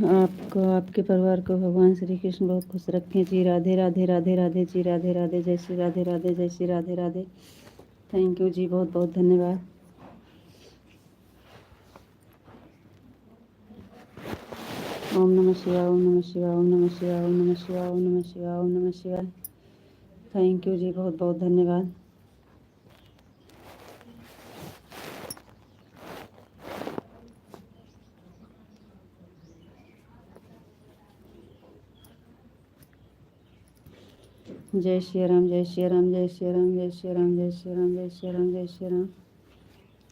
आपको, आपके परिवार को भगवान श्री कृष्ण बहुत खुश रखें जी। राधे राधे, राधे राधे जी, राधे राधे, जय श्री राधे, राधे जय श्री राधे, राधे। थैंक यू जी, बहुत बहुत धन्यवाद। ओम नमः शिवाय, ओम नमः शिवाय, ओम नमः शिवाय, ओम नमः शिवाय, ओम नमः शिवाय, ओम नमः शिवाय। थैंक यू जी, बहुत बहुत धन्यवाद। जय श्री राम, जय श्री राम, जय श्री राम, जय श्री राम, जय श्री राम, जय श्री राम, जय Shri Ram.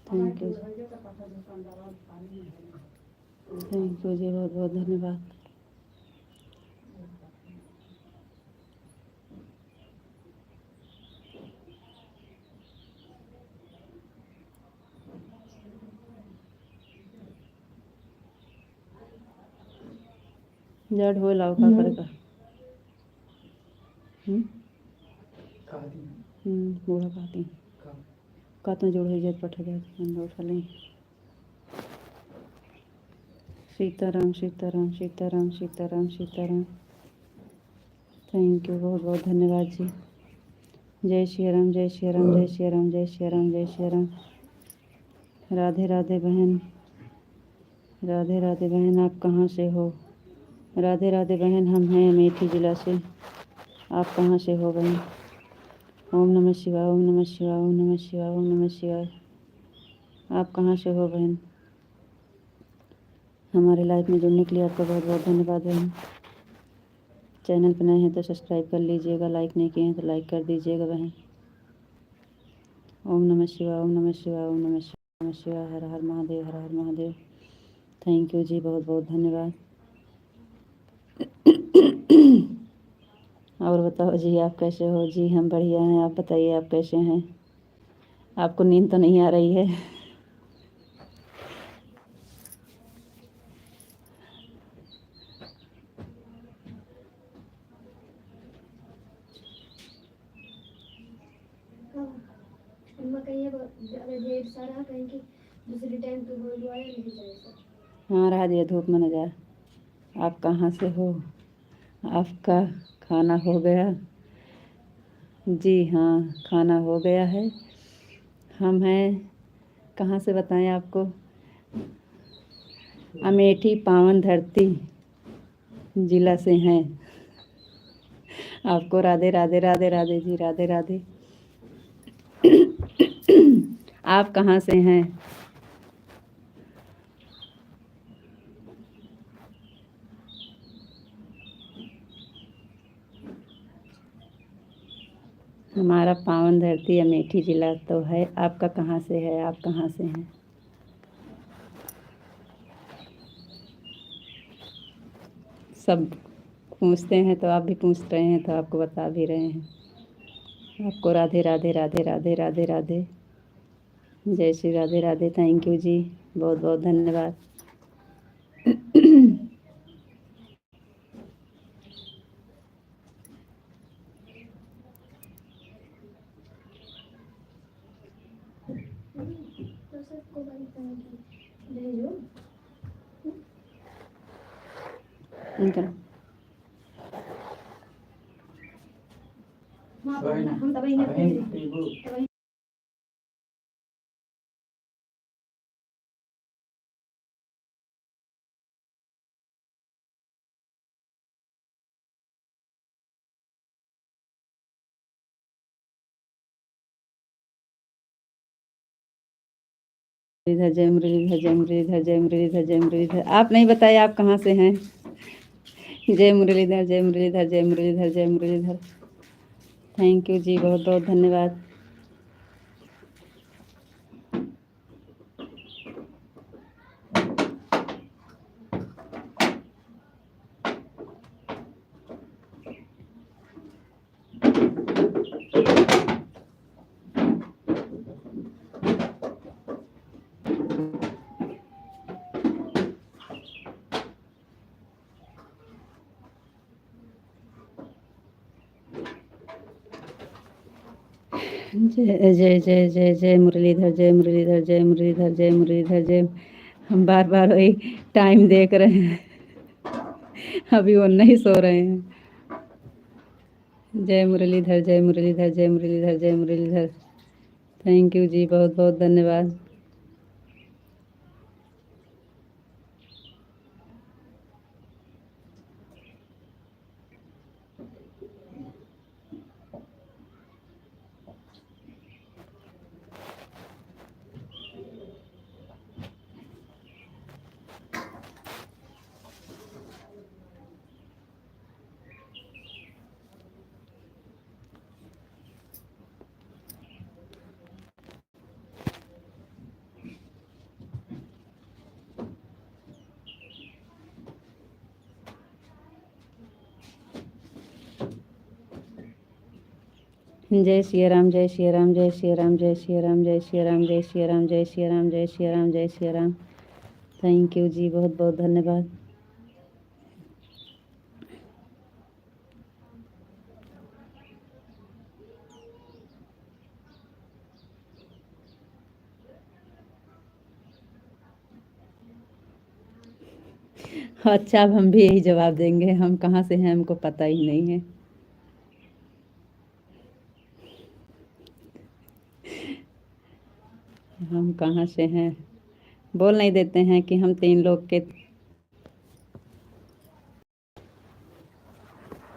Thank you, thank you जी, बहुत बहुत धन्यवाद। जड़ हो लाओ का करे का बूढ़ा कहती कहते जोड़ हो जाए पठ जाए उठा लें। सीताराम सीताराम सीताराम सीताराम सीताराम। थैंक यू, बहुत बहुत धन्यवाद जी। जय श्री राम जय श्री राम जय श्री राम जय श्री राम जय श्री राम। राधे राधे बहन, राधे राधे बहन, आप कहाँ से हो? राधे राधे बहन, हम हैं अमेठी ज़िला से। आप कहाँ से हो बहन? ओम नमः शिवाय ओम नमः शिवाय ओम नमः शिवाय ओम नमः शिवाय। आप कहाँ से हो बहन? हमारे लाइफ में जुड़ने के लिए आपका बहुत बहुत धन्यवाद बहन। चैनल पर नए हैं तो सब्सक्राइब कर लीजिएगा, लाइक नहीं किए हैं तो लाइक कर दीजिएगा बहन। ओम नमः शिवाय ओम नमः शिवाय ओम नमः शिवाय नमः शिवाय। हर हर महादेव हर हर महादेव। थैंक यू जी, बहुत बहुत धन्यवाद। और बताओ जी, आप कैसे हो? जी हम बढ़िया हैं, आप बताइए आप कैसे हैं? आपको नींद तो नहीं आ रही है? हाँ रहा दिया धूप में न जा। आप कहाँ से हो? आपका खाना हो गया? जी हाँ, खाना हो गया है। हम हैं, कहाँ से बताएं आपको? अमेठी पावन धरती जिला से हैं। आपको राधे राधे राधे राधे जी, राधे राधे। आप कहाँ से हैं? हमारा पावन धरती अमेठी ज़िला तो है। आपका कहाँ से है? आप कहाँ से हैं? सब पूछते हैं तो आप भी पूछ रहे हैं तो आपको बता भी रहे हैं। आपको राधे राधे राधे राधे राधे राधे। जय श्री राधे राधे। थैंक यू जी, बहुत बहुत धन्यवाद। इनका मुरलीधर जय मुरलीधर जय मुरलीधर जय मुरलीधर जय मुरलीधर। आप नहीं बताए आप कहाँ से हैं? जय मुरलीधर जय मुरलीधर जय मुरलीधर जय मुरलीधर। थैंक यू जी, बहुत बहुत धन्यवाद। जय जय जय जय जय मुरलीधर जय मुरलीधर जय मुरलीधर जय मुरलीधर जय। हम बार बार वही टाइम देख रहे हैं, अभी वो नहीं सो रहे हैं। जय मुरलीधर जय मुरलीधर जय मुरलीधर जय मुरलीधर। थैंक यू जी, बहुत बहुत धन्यवाद। जय श्री राम, जय श्री राम, जय श्री राम, जय श्री राम, जय श्री राम, जय श्री राम, जय श्री राम, जय श्री राम, जय श्री राम। थैंक यू जी, बहुत बहुत धन्यवाद। अच्छा, अब हम भी यही जवाब देंगे, हम कहाँ से हैं हमको पता ही नहीं है। हम कहाँ से हैं, बोल नहीं देते हैं कि हम 3 लोग के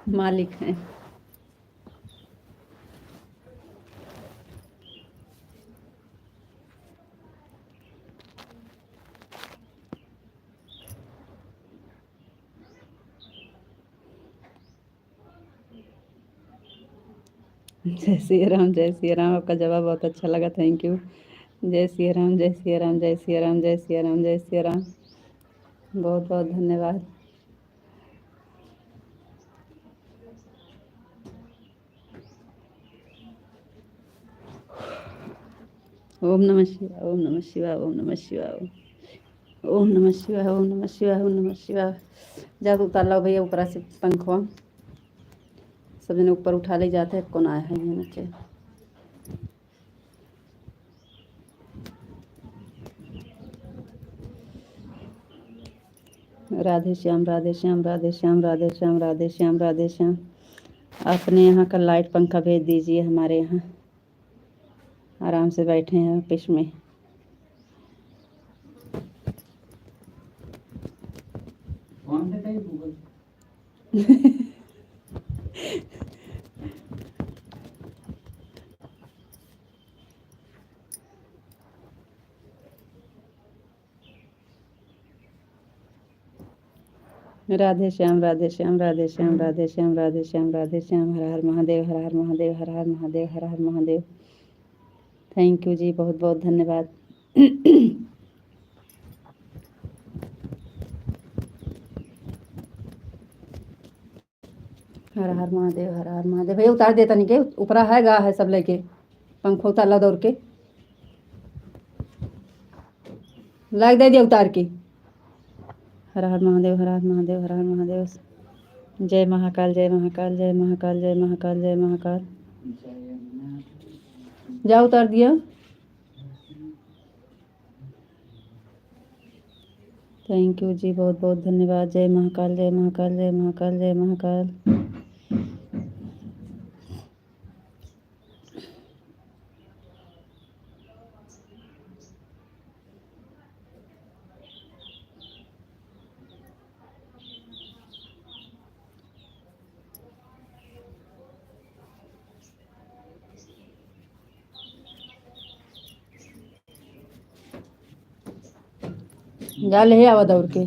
मालिक हैं। जय श्री राम, जय श्री राम। आपका जवाब बहुत अच्छा लगा, थैंक यू। जय श्री राम, जय श्री राम, जय श्री राम, जय श्री राम, जय श्री राम। बहुत बहुत धन्यवाद। ओम नमः शिवाय, ओम नमः शिवाय, ओम नमः शिवाय, ओम नमः शिवाय, ओम नमः शिवाय, ओम नमः शिवाय। जा तो उतार लो भैया ऊपर से पंखवा, सब जने ऊपर उठा ले जाते हैं, कौन आया है यहाँ नीचे। राधे श्याम, राधे श्याम, राधे श्याम, राधे श्याम, राधे श्याम, राधे श्याम। अपने यहाँ का लाइट पंखा भेज दीजिए हमारे यहाँ, आराम से बैठे हैं ऑफिस में। राधे श्याम, राधे श्याम, राधे श्याम, राधे श्याम, राधे श्याम, राधे श्याम। हर हर महादेव, हर हर महादेव, हर हर महादेव, हर हर महादेव। थैंक यू जी, बहुत बहुत धन्यवाद। हर हर महादेव, हर हर महादेव। भैया उतार देता नहीं के ऊपरा है गा है सब लेके, पंखो उतार ला दौड़ के, लाग दे दिया उतार के। हर हर महादेव, हर हर महादेव, हर हर महादेव। जय महाकाल, जय महाकाल, जय महाकाल, जय महाकाल, जय महाकाल। जा उतार दिया। थैंक यू जी, बहुत बहुत धन्यवाद। जय महाकाल, जय महाकाल, जय महाकाल, जय महाकाल। जा ले आवा दौड़ के।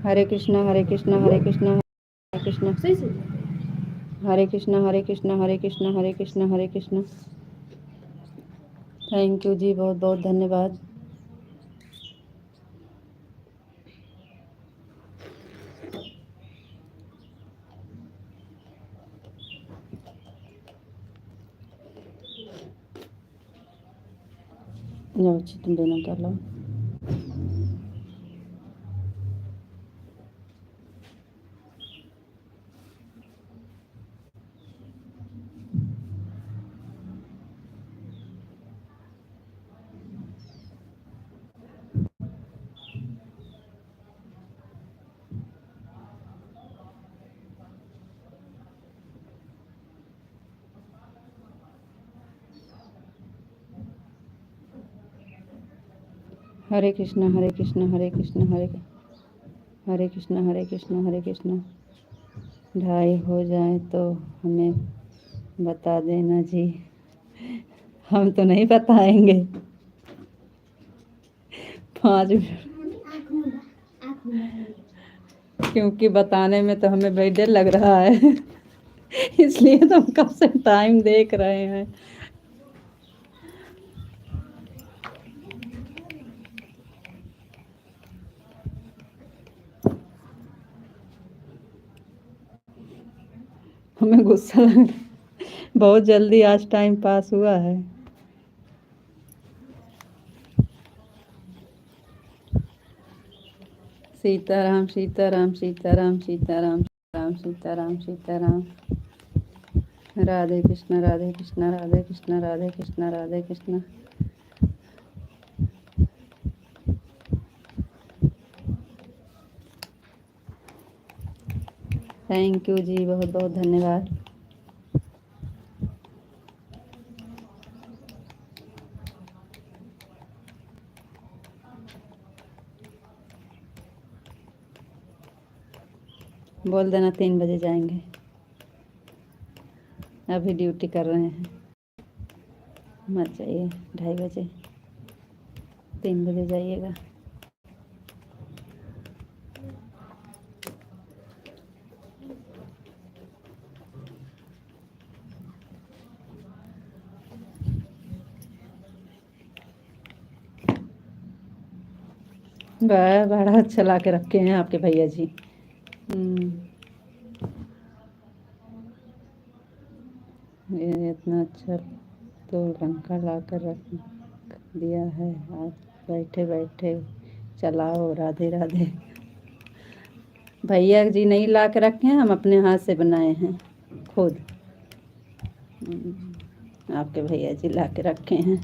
हरे कृष्णा, हरे कृष्णा, हरे कृष्णा, हरे कृष्णा, हरे कृष्णा, हरे कृष्णा, हरे कृष्णा, हरे कृष्णा, हरे कृष्णा। थैंक यू जी, बहुत बहुत धन्यवाद। जाओ अच्छी, तुम दोनों कर लो। हरे कृष्णा, हरे कृष्णा, हरे कृष्णा, हरे कृष्णा, हरे कृष्णा, हरे कृष्णा। 2:30 हो जाए तो हमें बता देना जी, हम तो नहीं बताएंगे। 5 मिनट क्योंकि बताने में तो हमें भाई डर लग रहा है इसलिए तो हम कब से टाइम देख रहे हैं। हमें गुस्सा लग रहा है। बहुत जल्दी आज टाइम पास हुआ है। सीताराम सीताराम सीताराम सीताराम राम सीताराम सीताराम। राधे कृष्ण राधे कृष्ण राधे कृष्ण राधे कृष्ण राधे कृष्ण। थैंक यू जी, बहुत बहुत धन्यवाद। बोल देना 3 बजे जाएंगे, अभी ड्यूटी कर रहे हैं। मत जाइए, 2:30 बजे, 3 बजे जाइएगा। बड़ा अच्छा ला के रखे हैं आपके भैया जी। ये इतना अच्छा तो लंका ला कर रख दिया है। आप बैठे बैठे चलाओ। राधे राधे। भैया जी नहीं ला के रखे हैं, हम अपने हाथ से बनाए हैं खुद। आपके भैया जी ला के रखे हैं,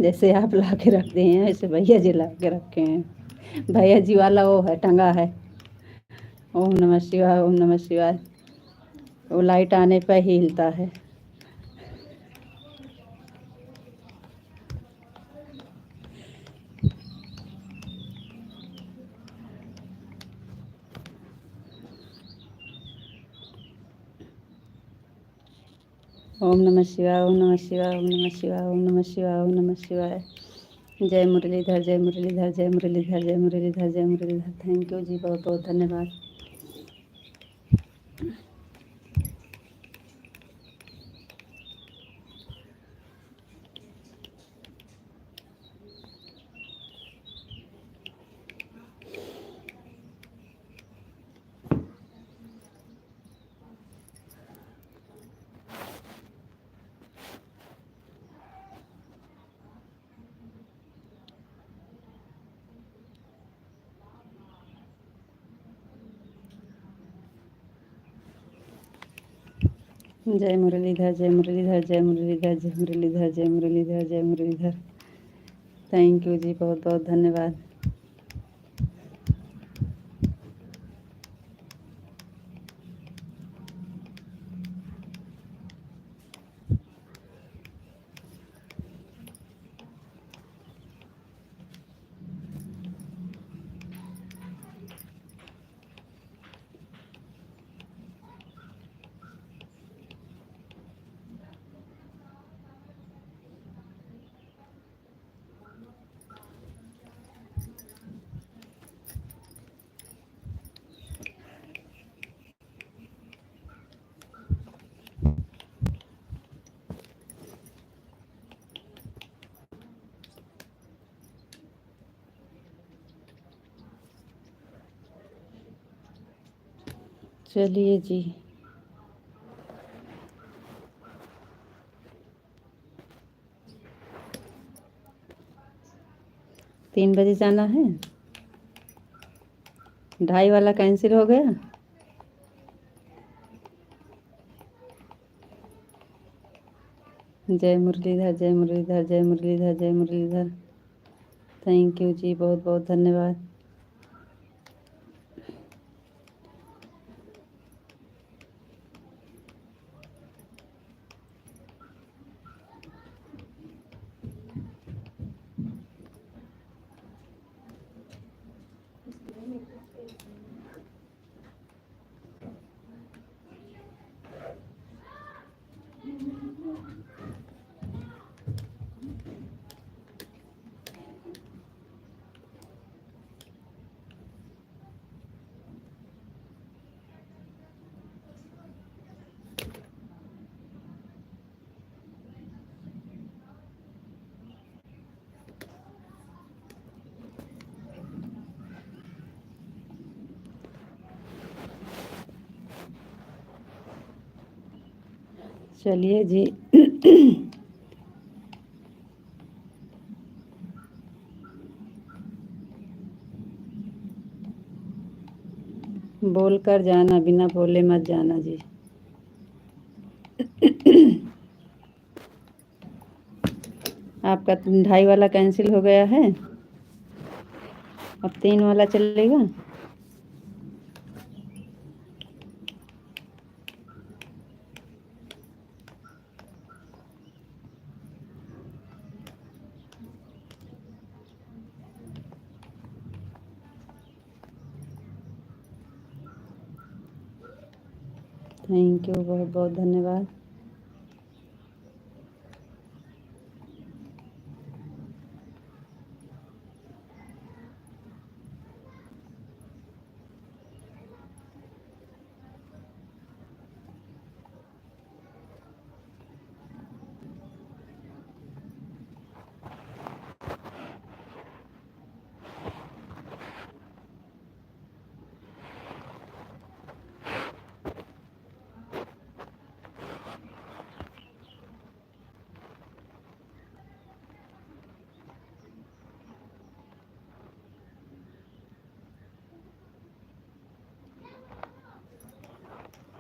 जैसे आप ला के रख दिए हैं वैसे भैया जी ला के रखे हैं। भैया जी वाला वो है, टंगा है। ओम नमः शिवाय, ओम नमः शिवाय। वो लाइट आने पर ही हिलता है। ओम नमः शिवाय, ओम नमः शिवाय, ओम नमः शिवाय, ओम नमः शिवाय, ओम नमः शिवाय। जय मुरलीधर, जय मुरलीधर, जय मुरलीधर, जय मुरलीधर, जय मुरलीधर। थैंक यू जी, बहुत बहुत धन्यवाद। जय मुरलीधर, जय मुरलीधर, जय मुरलीधर, जय मुरलीधर, जय मुरलीधर, जय मुरलीधर। थैंक यू जी, बहुत बहुत धन्यवाद। चलिए जी, तीन बजे जाना है। 2:30 वाला कैंसिल हो गया। जय मुरलीधर, जय मुरलीधर, जय मुरलीधर, जय मुरलीधर। थैंक यू जी, बहुत बहुत धन्यवाद। चलिए जी। बोल कर जाना, बिना बोले मत जाना जी। आपका 2.5 वाला कैंसिल हो गया है, अब 3 वाला चलेगा। थैंक यू, बहुत बहुत धन्यवाद।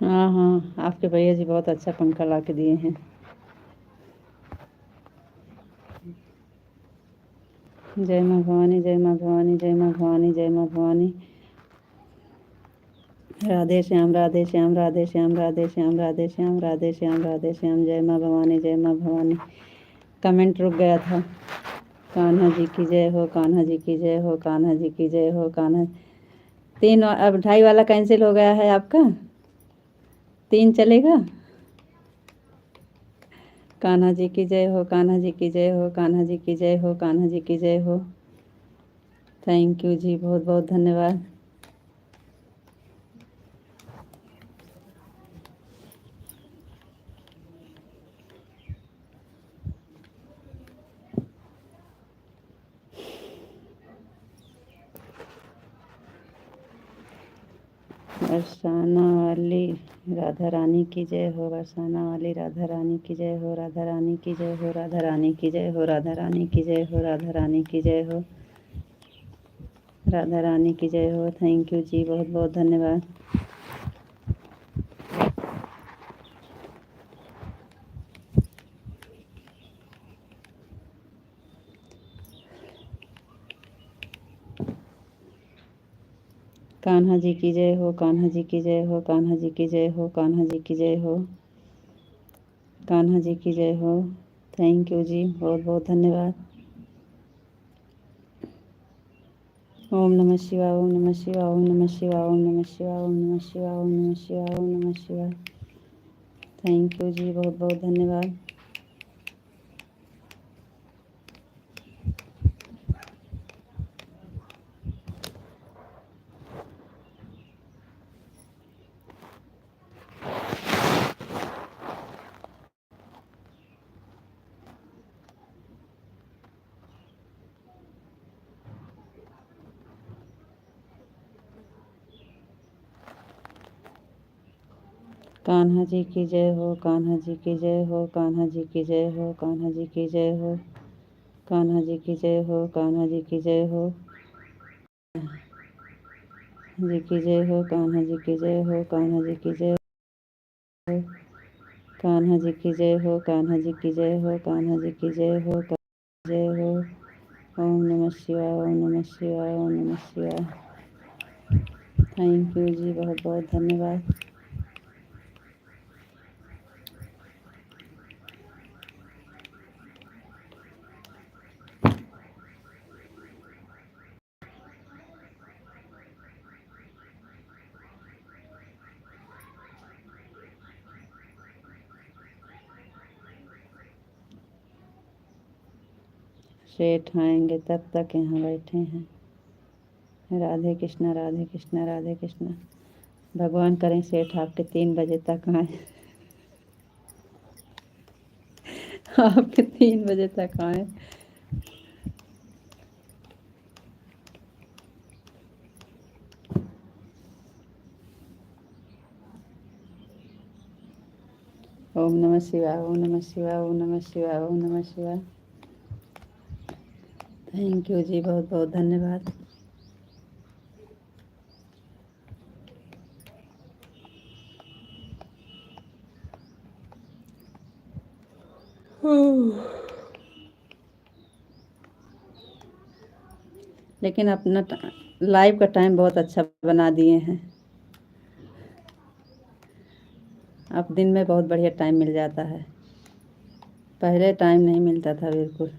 हाँ हाँ, आपके भैया जी बहुत अच्छा पंखा ला के दिए हैं। जय माँ भवानी, जय माँ भवानी, जय माँ भवानी, जय माँ भवानी। राधे श्याम, राधे श्याम, राधे श्याम, राधे श्याम, राधे श्याम, राधे श्याम, राधे श्याम। जय माँ भवानी, जय माँ भवानी। कमेंट रुक गया था। कान्हा जी की जय हो, कान्हा जी की जय हो, कान्हा जी की जय हो, कान्हा। 3, अब 2.5 वाला कैंसिल हो गया है आपका, 3 चलेगा। कान्हा जी की जय हो, कान्हा जी की जय हो, कान्हा जी की जय हो, कान्हा जी की जय हो। थैंक यू जी, बहुत बहुत धन्यवाद। बरसाना वाली राधा रानी की जय हो, बरसाना वाली राधा रानी की जय हो, राधा रानी की जय हो, राधा रानी की जय हो, राधा रानी की जय हो, राधा रानी की जय हो, राधा रानी की जय हो। थैंक यू जी, बहुत बहुत धन्यवाद। कान्हा जी की जय हो, कान्हा जी की जय हो, कान्हा जी की जय हो, कान्हा जी की जय हो, कान्हा जी की जय हो। थैंक यू जी, बहुत बहुत धन्यवाद। ओम नमः शिवाय, ओम नमः शिवाय, ओम नमः शिवाय, ओम नमः शिवाय, ओम नमः शिवाय, ओम नमः शिवाय, ओम नमः शिवाय। थैंक यू जी, बहुत बहुत धन्यवाद। कान्हा जी की जय हो, कान्हा जी की जय हो, कान्हा जी की जय हो, कान्हा जी की जय हो, कान्हा जी की जय हो, कान्हा जी की जय हो, जी की जय हो, कान्हा जी की जय हो, कान्हा जी की जय हो, कान्हा जी की जय हो, कान्हा जी की जय हो, कान्हा जी की जय हो, जय हो। ओम नमः शिवाय, ओम नमः शिवाय, ओम नमः शिवाय। थैंक यू जी, बहुत बहुत धन्यवाद। सेठ आएंगे तब तक यहाँ बैठे हैं। राधे कृष्णा, राधे कृष्णा, राधे कृष्णा। भगवान करें सेठ आपके 3 बजे तक आए। आपके 3 बजे तक आए। ओम नमः शिवाय, ओम नमः शिवाय, ओम नमः शिवाय, ओम नमः शिवाय। थैंक यू जी, बहुत बहुत धन्यवाद। लेकिन अपना लाइव का टाइम बहुत अच्छा बना दिए हैं। अब दिन में बहुत बढ़िया टाइम मिल जाता है, पहले टाइम नहीं मिलता था बिल्कुल।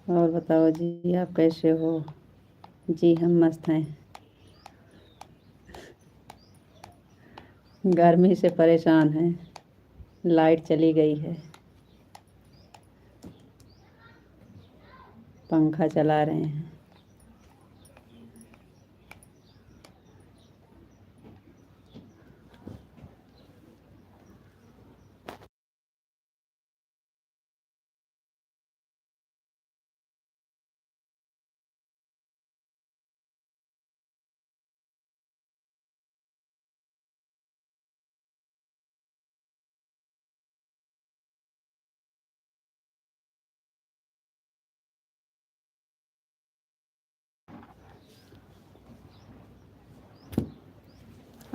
और बताओ जी, आप कैसे हो? जी हम मस्त हैं। गर्मी से परेशान हैं, लाइट चली गई है, पंखा चला रहे हैं।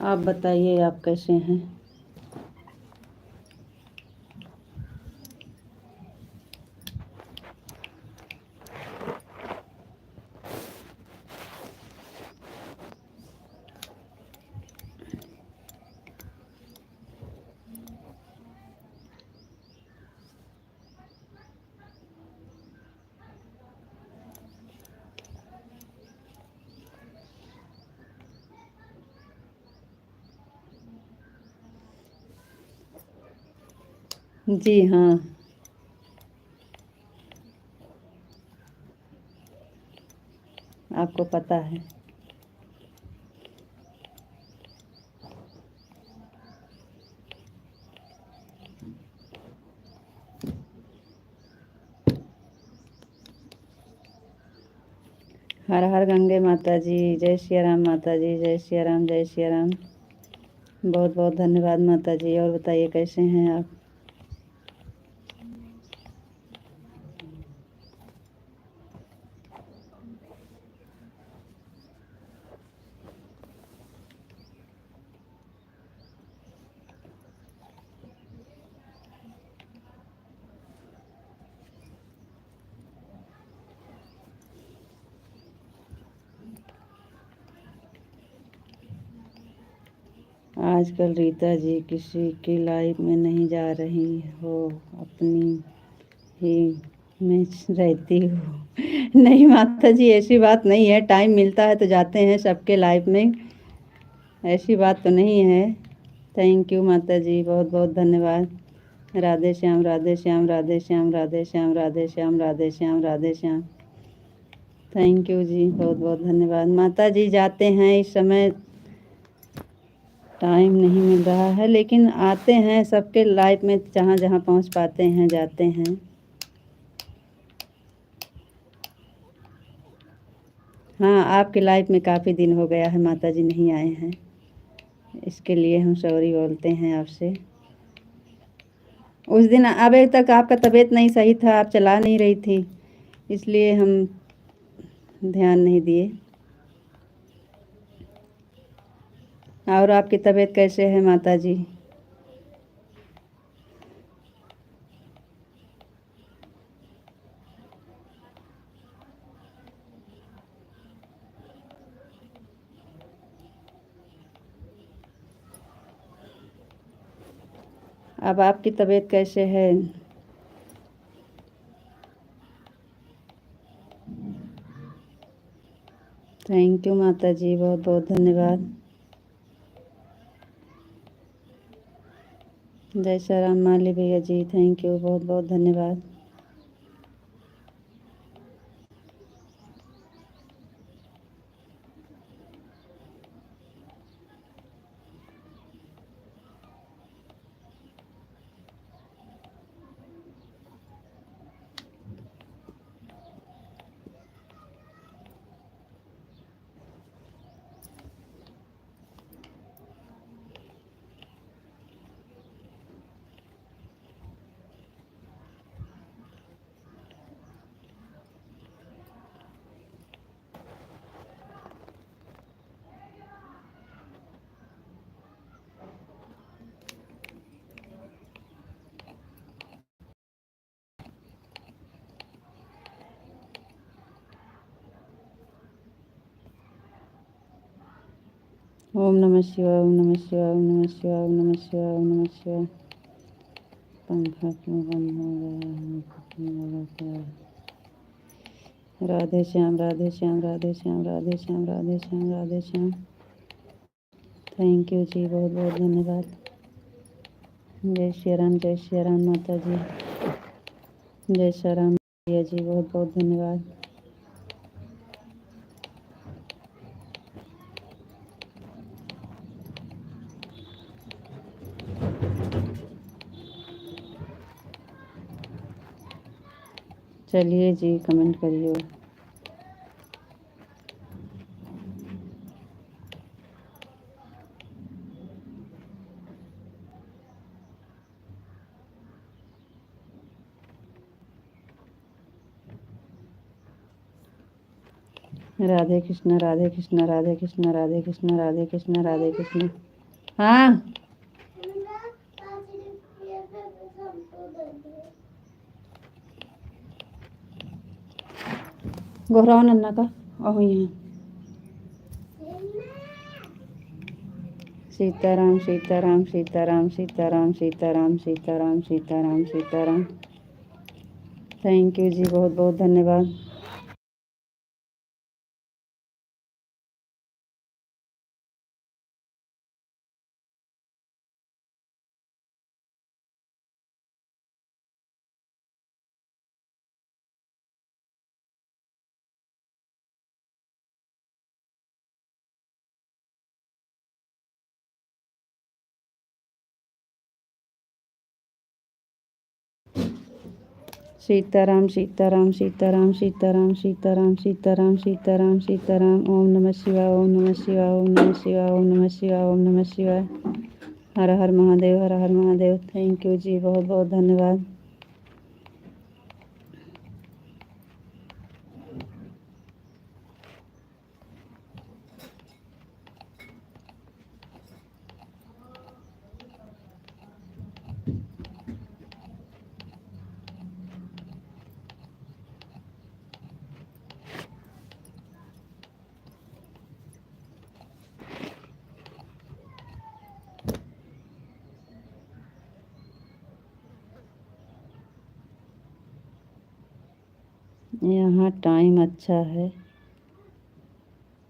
आप बताइए, आप कैसे हैं? जी हाँ, आपको पता है। हर हर गंगे माता जी, जय श्री राम माता जी, जय श्री राम, जय श्री राम। बहुत बहुत धन्यवाद माता जी। और बताइए कैसे हैं आप? आजकल रीता जी किसी की लाइफ में नहीं जा रही हो, अपनी ही में रहती हो। नहीं माता जी, ऐसी बात नहीं है। टाइम मिलता है तो जाते हैं सबके लाइफ में, ऐसी बात तो नहीं है। थैंक यू माता जी, बहुत बहुत धन्यवाद। राधे श्याम, राधे श्याम, राधे श्याम, राधे श्याम, राधे श्याम, राधे श्याम, राधे श्याम। थैंक यू जी, बहुत बहुत धन्यवाद माता जी। जाते हैं, इस समय टाइम नहीं मिल रहा है, लेकिन आते हैं सबके लाइफ में, जहाँ जहाँ पहुँच पाते हैं जाते हैं। हाँ, आपके लाइफ में काफ़ी दिन हो गया है माता जी नहीं आए हैं, इसके लिए हम सॉरी बोलते हैं आपसे। उस दिन अभी तक आपका तबीयत नहीं सही था, आप चला नहीं रही थी, इसलिए हम ध्यान नहीं दिए। और आपकी तबीयत कैसे है माता जी? अब आपकी तबीयत कैसे है? थैंक यू माता जी, बहुत बहुत धन्यवाद। जय श्री राम माली भैया जी, थैंक यू, बहुत बहुत धन्यवाद। ओम नमः शिवाय, ओम नमः शिवाय, ओम नमः शिवाय, ओम नमः शिवाय, ओम नमः शिवाय। पंखा क्यों बंद हो गया है? राधे श्याम, राधे श्याम, राधे श्याम, राधे श्याम, राधे श्याम, राधे श्याम। थैंक यू जी, बहुत बहुत धन्यवाद। जय श्री राम, जय श्री राम माता जी, जय श्री राम भैया जी, बहुत बहुत धन्यवाद। चलिए जी, कमेंट करिए। राधे कृष्ण, राधे कृष्ण, राधे कृष्ण, राधे कृष्ण, राधे कृष्ण, राधे कृष्ण। हाँ, गोहराओ नन्ना का अहो यहाँ। सीताराम, सीताराम, सीताराम, सीताराम, सीताराम, सीताराम, सीताराम, सीताराम। थैंक यू जी, बहुत बहुत धन्यवाद। सीताराम, सीताराम, सीताराम, सीताराम, सीताराम, सीताराम, सीताराम, सीताराम। ओम नमः शिवाय, ओम नमः शिवाय, ओम नमः शिवाय, ओम नमः शिवाय, ओम नमः शिवाय। हर हर महादेव, हर हर महादेव। थैंक यू जी, बहुत बहुत धन्यवाद। यहाँ टाइम अच्छा है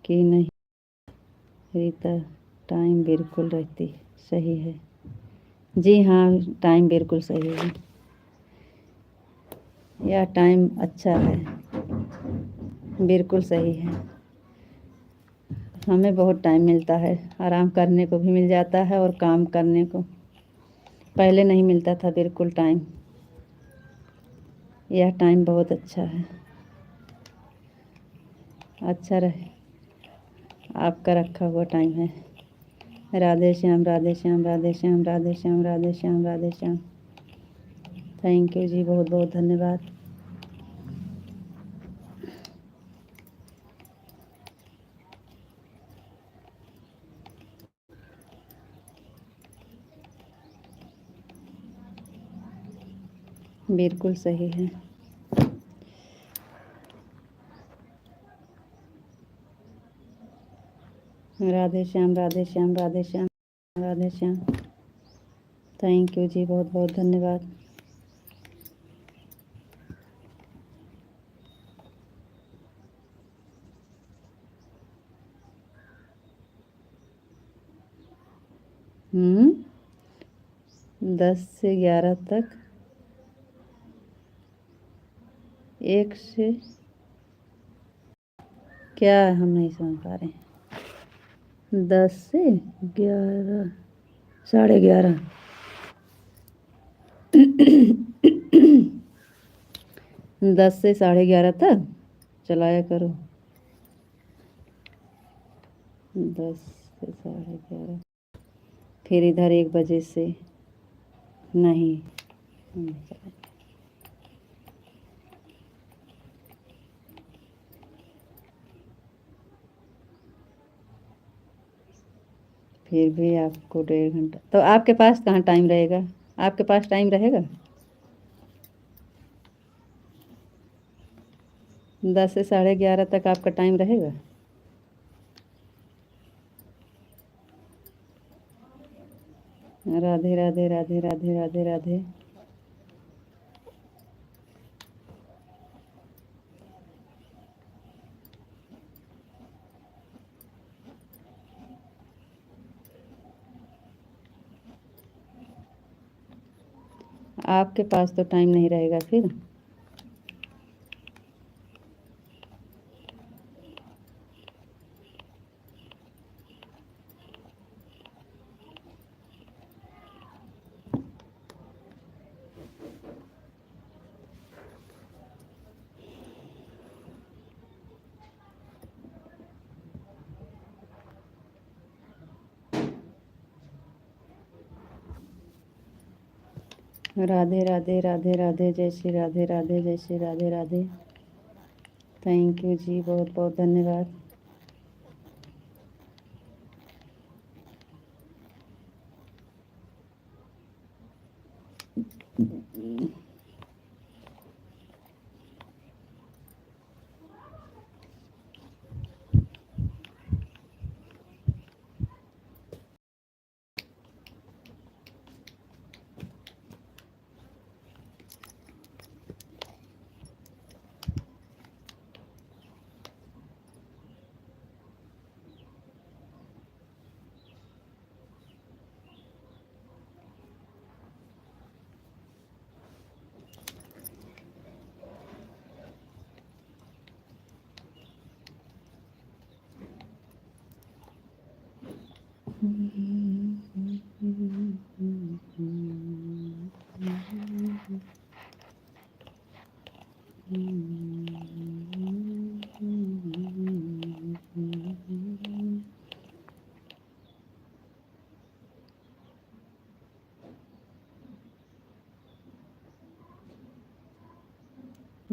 कि नहीं रीता? टाइम बिल्कुल रहती सही है जी, हाँ टाइम बिल्कुल सही है। यह टाइम अच्छा है, बिल्कुल सही है। हमें बहुत टाइम मिलता है, आराम करने को भी मिल जाता है और काम करने को पहले नहीं मिलता था बिल्कुल टाइम। यह टाइम बहुत अच्छा है, अच्छा रहे। आपका रखा हुआ टाइम है। राधे श्याम, राधे श्याम, राधे श्याम, राधे श्याम, राधे श्याम, राधे श्याम। थैंक यू जी, बहुत बहुत धन्यवाद। बिल्कुल सही है। राधे श्याम, राधे श्याम, राधे श्याम, राधे श्याम। थैंक यू जी, बहुत बहुत धन्यवाद। हम्म, 10 से 11 तक, 1 से क्या, हम नहीं समझ पा रहे हैं। 10 से 11, 11:30। 10 से 11:30 तक चलाया करो। 10 से 11:30, फिर इधर 1 बजे से नहीं, नहीं चलाया। फिर भी आपको 1.5 घंटा, तो आपके पास कहाँ टाइम रहेगा? आपके पास टाइम रहेगा? 10 से 11:30 तक आपका टाइम रहेगा? राधे राधे राधे राधे राधे राधे। आपके पास तो टाइम नहीं रहेगा फिर। राधे राधे राधे राधे, जय श्री राधे राधे, जय श्री राधे राधे। थैंक यू जी, बहुत बहुत धन्यवाद।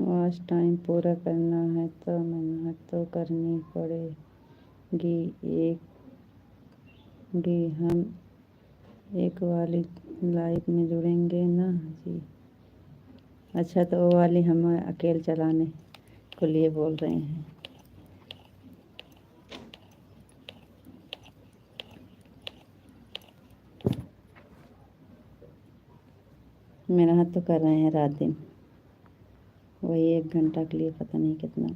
आज टाइम पूरा करना है तो मेहनत तो करनी पड़ेगी। हम एक वाली लाइफ में जुड़ेंगे ना जी। अच्छा, तो वो वाली हम अकेले चलाने को लिए बोल रहे हैं। मेहनत तो कर रहे हैं रात दिन, वही 1 घंटा के लिए पता नहीं कितना।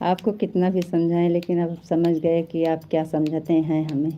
आपको कितना भी समझाएं, लेकिन अब समझ गए कि आप क्या समझाते हैं हमें।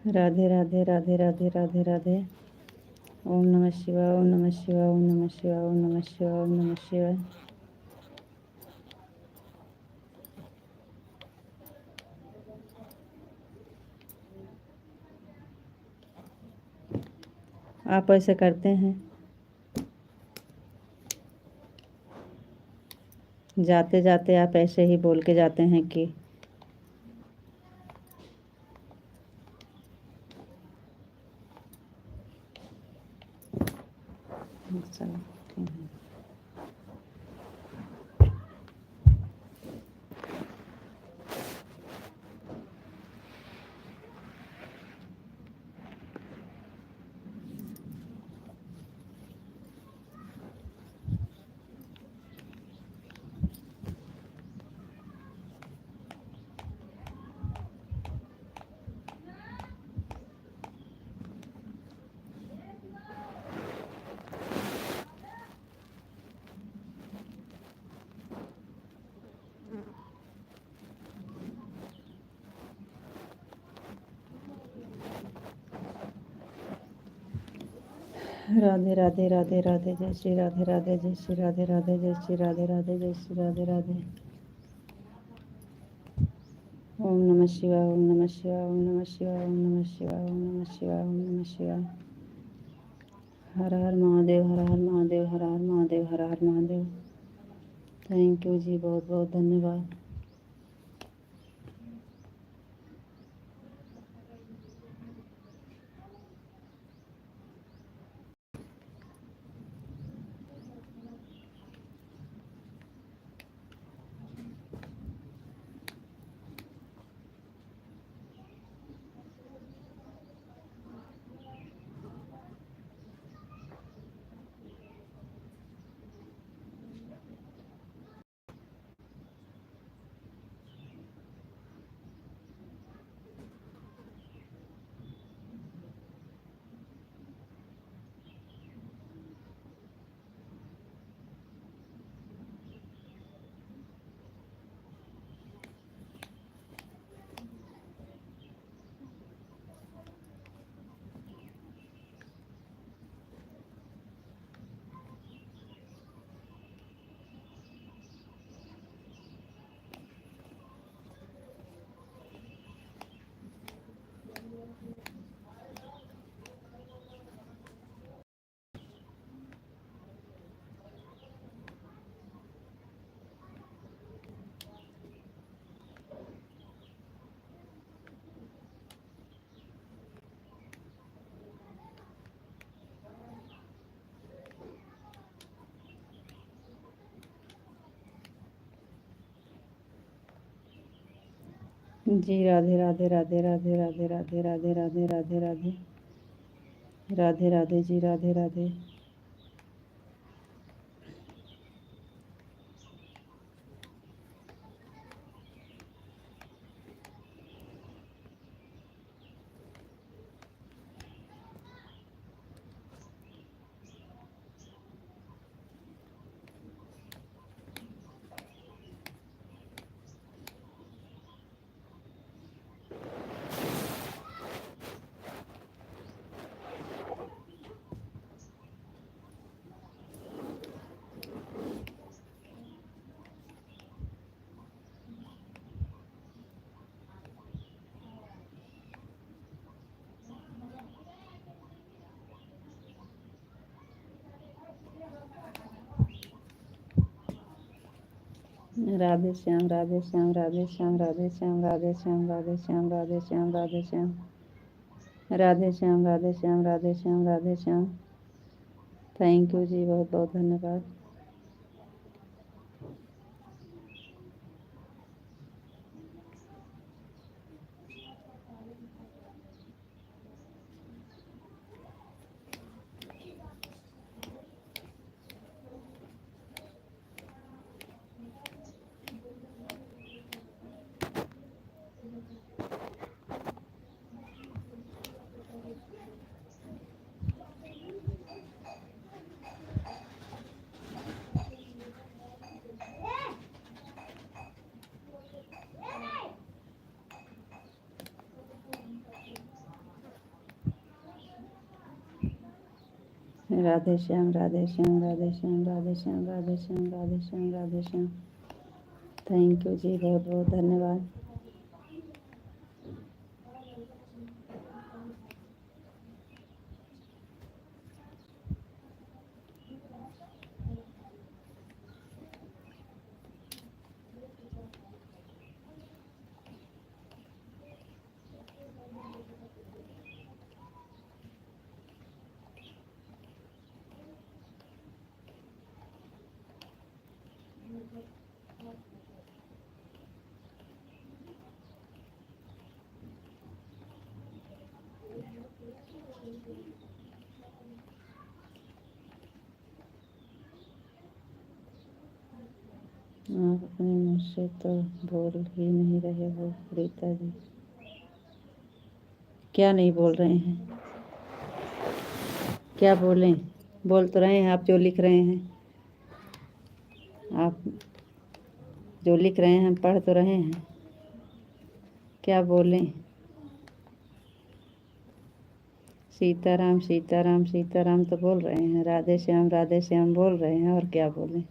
राधे राधे राधे राधे राधे राधे। ओम नमः शिवाय, ओम नमः शिवाय, ओम नमः शिवाय, ओम नमः शिवाय, ओम नमः शिवाय। आप ऐसे करते हैं, जाते जाते आप ऐसे ही बोल के जाते हैं कि चलो। राधे राधे राधे राधे, जय श्री राधे राधे, जय श्री राधे राधे, जय श्री राधे राधे, जय श्री राधे राधे। ओम नमः शिवाय, ओम नमः शिवाय, ओम नमः शिवाय, ओम नमः शिवाय, ओम नमः शिवाय, ओम नमः शिवाय। हर हर महादेव, हर हर महादेव, हर हर महादेव, हर हर महादेव। थैंक यू जी, बहुत बहुत धन्यवाद। जी राधे राधे राधे राधे राधे राधे राधे राधे राधे राधे राधे राधे जी, राधे राधे। राधे श्याम, राधे श्याम, राधे श्याम, राधे श्याम, राधे श्याम, राधे श्याम, राधे श्याम, राधे श्याम, राधे श्याम, राधे श्याम, राधे श्याम, राधे श्याम। थैंक यू जी, बहुत बहुत धन्यवाद। राधे श्याम राधे श्याम राधे श्याम राधे श्याम राधे श्याम राधे श्याम राधे श्याम। थैंक यू जी, बहुत बहुत धन्यवाद। आप अपने मुँह से तो बोल ही नहीं रहे हो रीता जी। क्या नहीं बोल रहे हैं? क्या बोलें? बोल तो रहे हैं, आप जो लिख रहे हैं। आप जो लिख रहे हैं हम पढ़ तो रहे हैं। क्या बोलें? सीताराम सीताराम सीताराम तो बोल रहे हैं, राधे श्याम बोल रहे हैं, और क्या बोलें?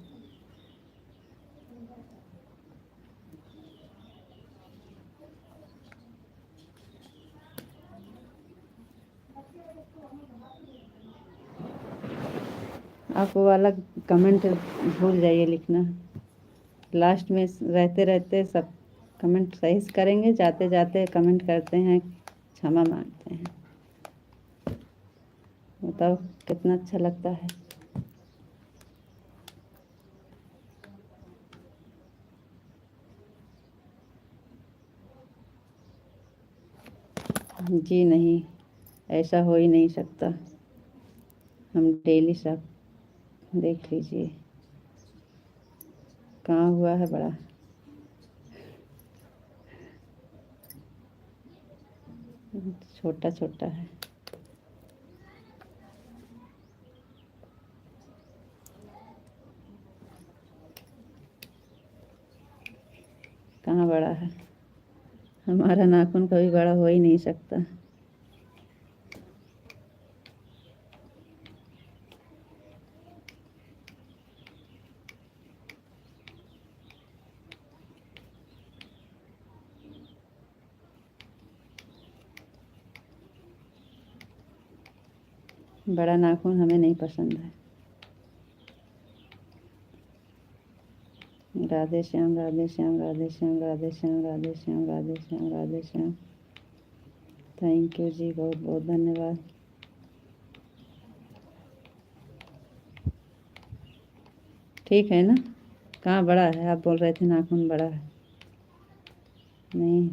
आप वो वाला कमेंट भूल जाइए लिखना। लास्ट में रहते रहते सब कमेंट सही से करेंगे, जाते जाते कमेंट करते हैं, क्षमा मांगते हैं। बताओ कितना अच्छा लगता है। जी नहीं, ऐसा हो ही नहीं सकता। हम डेली सब देख लीजिए कहाँ हुआ है बड़ा। छोटा छोटा है। कहाँ बड़ा है? हमारा नाखून कभी बड़ा हो ही नहीं सकता। बड़ा नाखून हमें नहीं पसंद है। राधे श्याम राधे श्याम राधे श्याम राधे श्याम राधे श्याम राधे श्याम राधे श्याम। थैंक यू जी, बहुत बहुत धन्यवाद। ठीक है ना? कहाँ बड़ा है? आप बोल रहे थे नाखून बड़ा है। नहीं,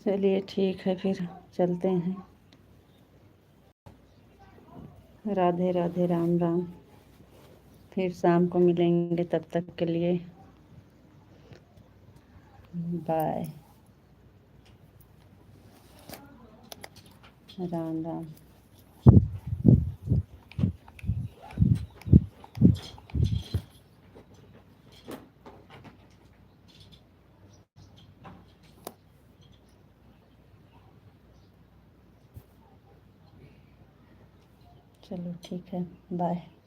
चलिए ठीक है, फिर चलते हैं। राधे राधे, राम राम। फिर शाम को मिलेंगे, तब तक के लिए बाय। राम राम। चलो ठीक है, बाय।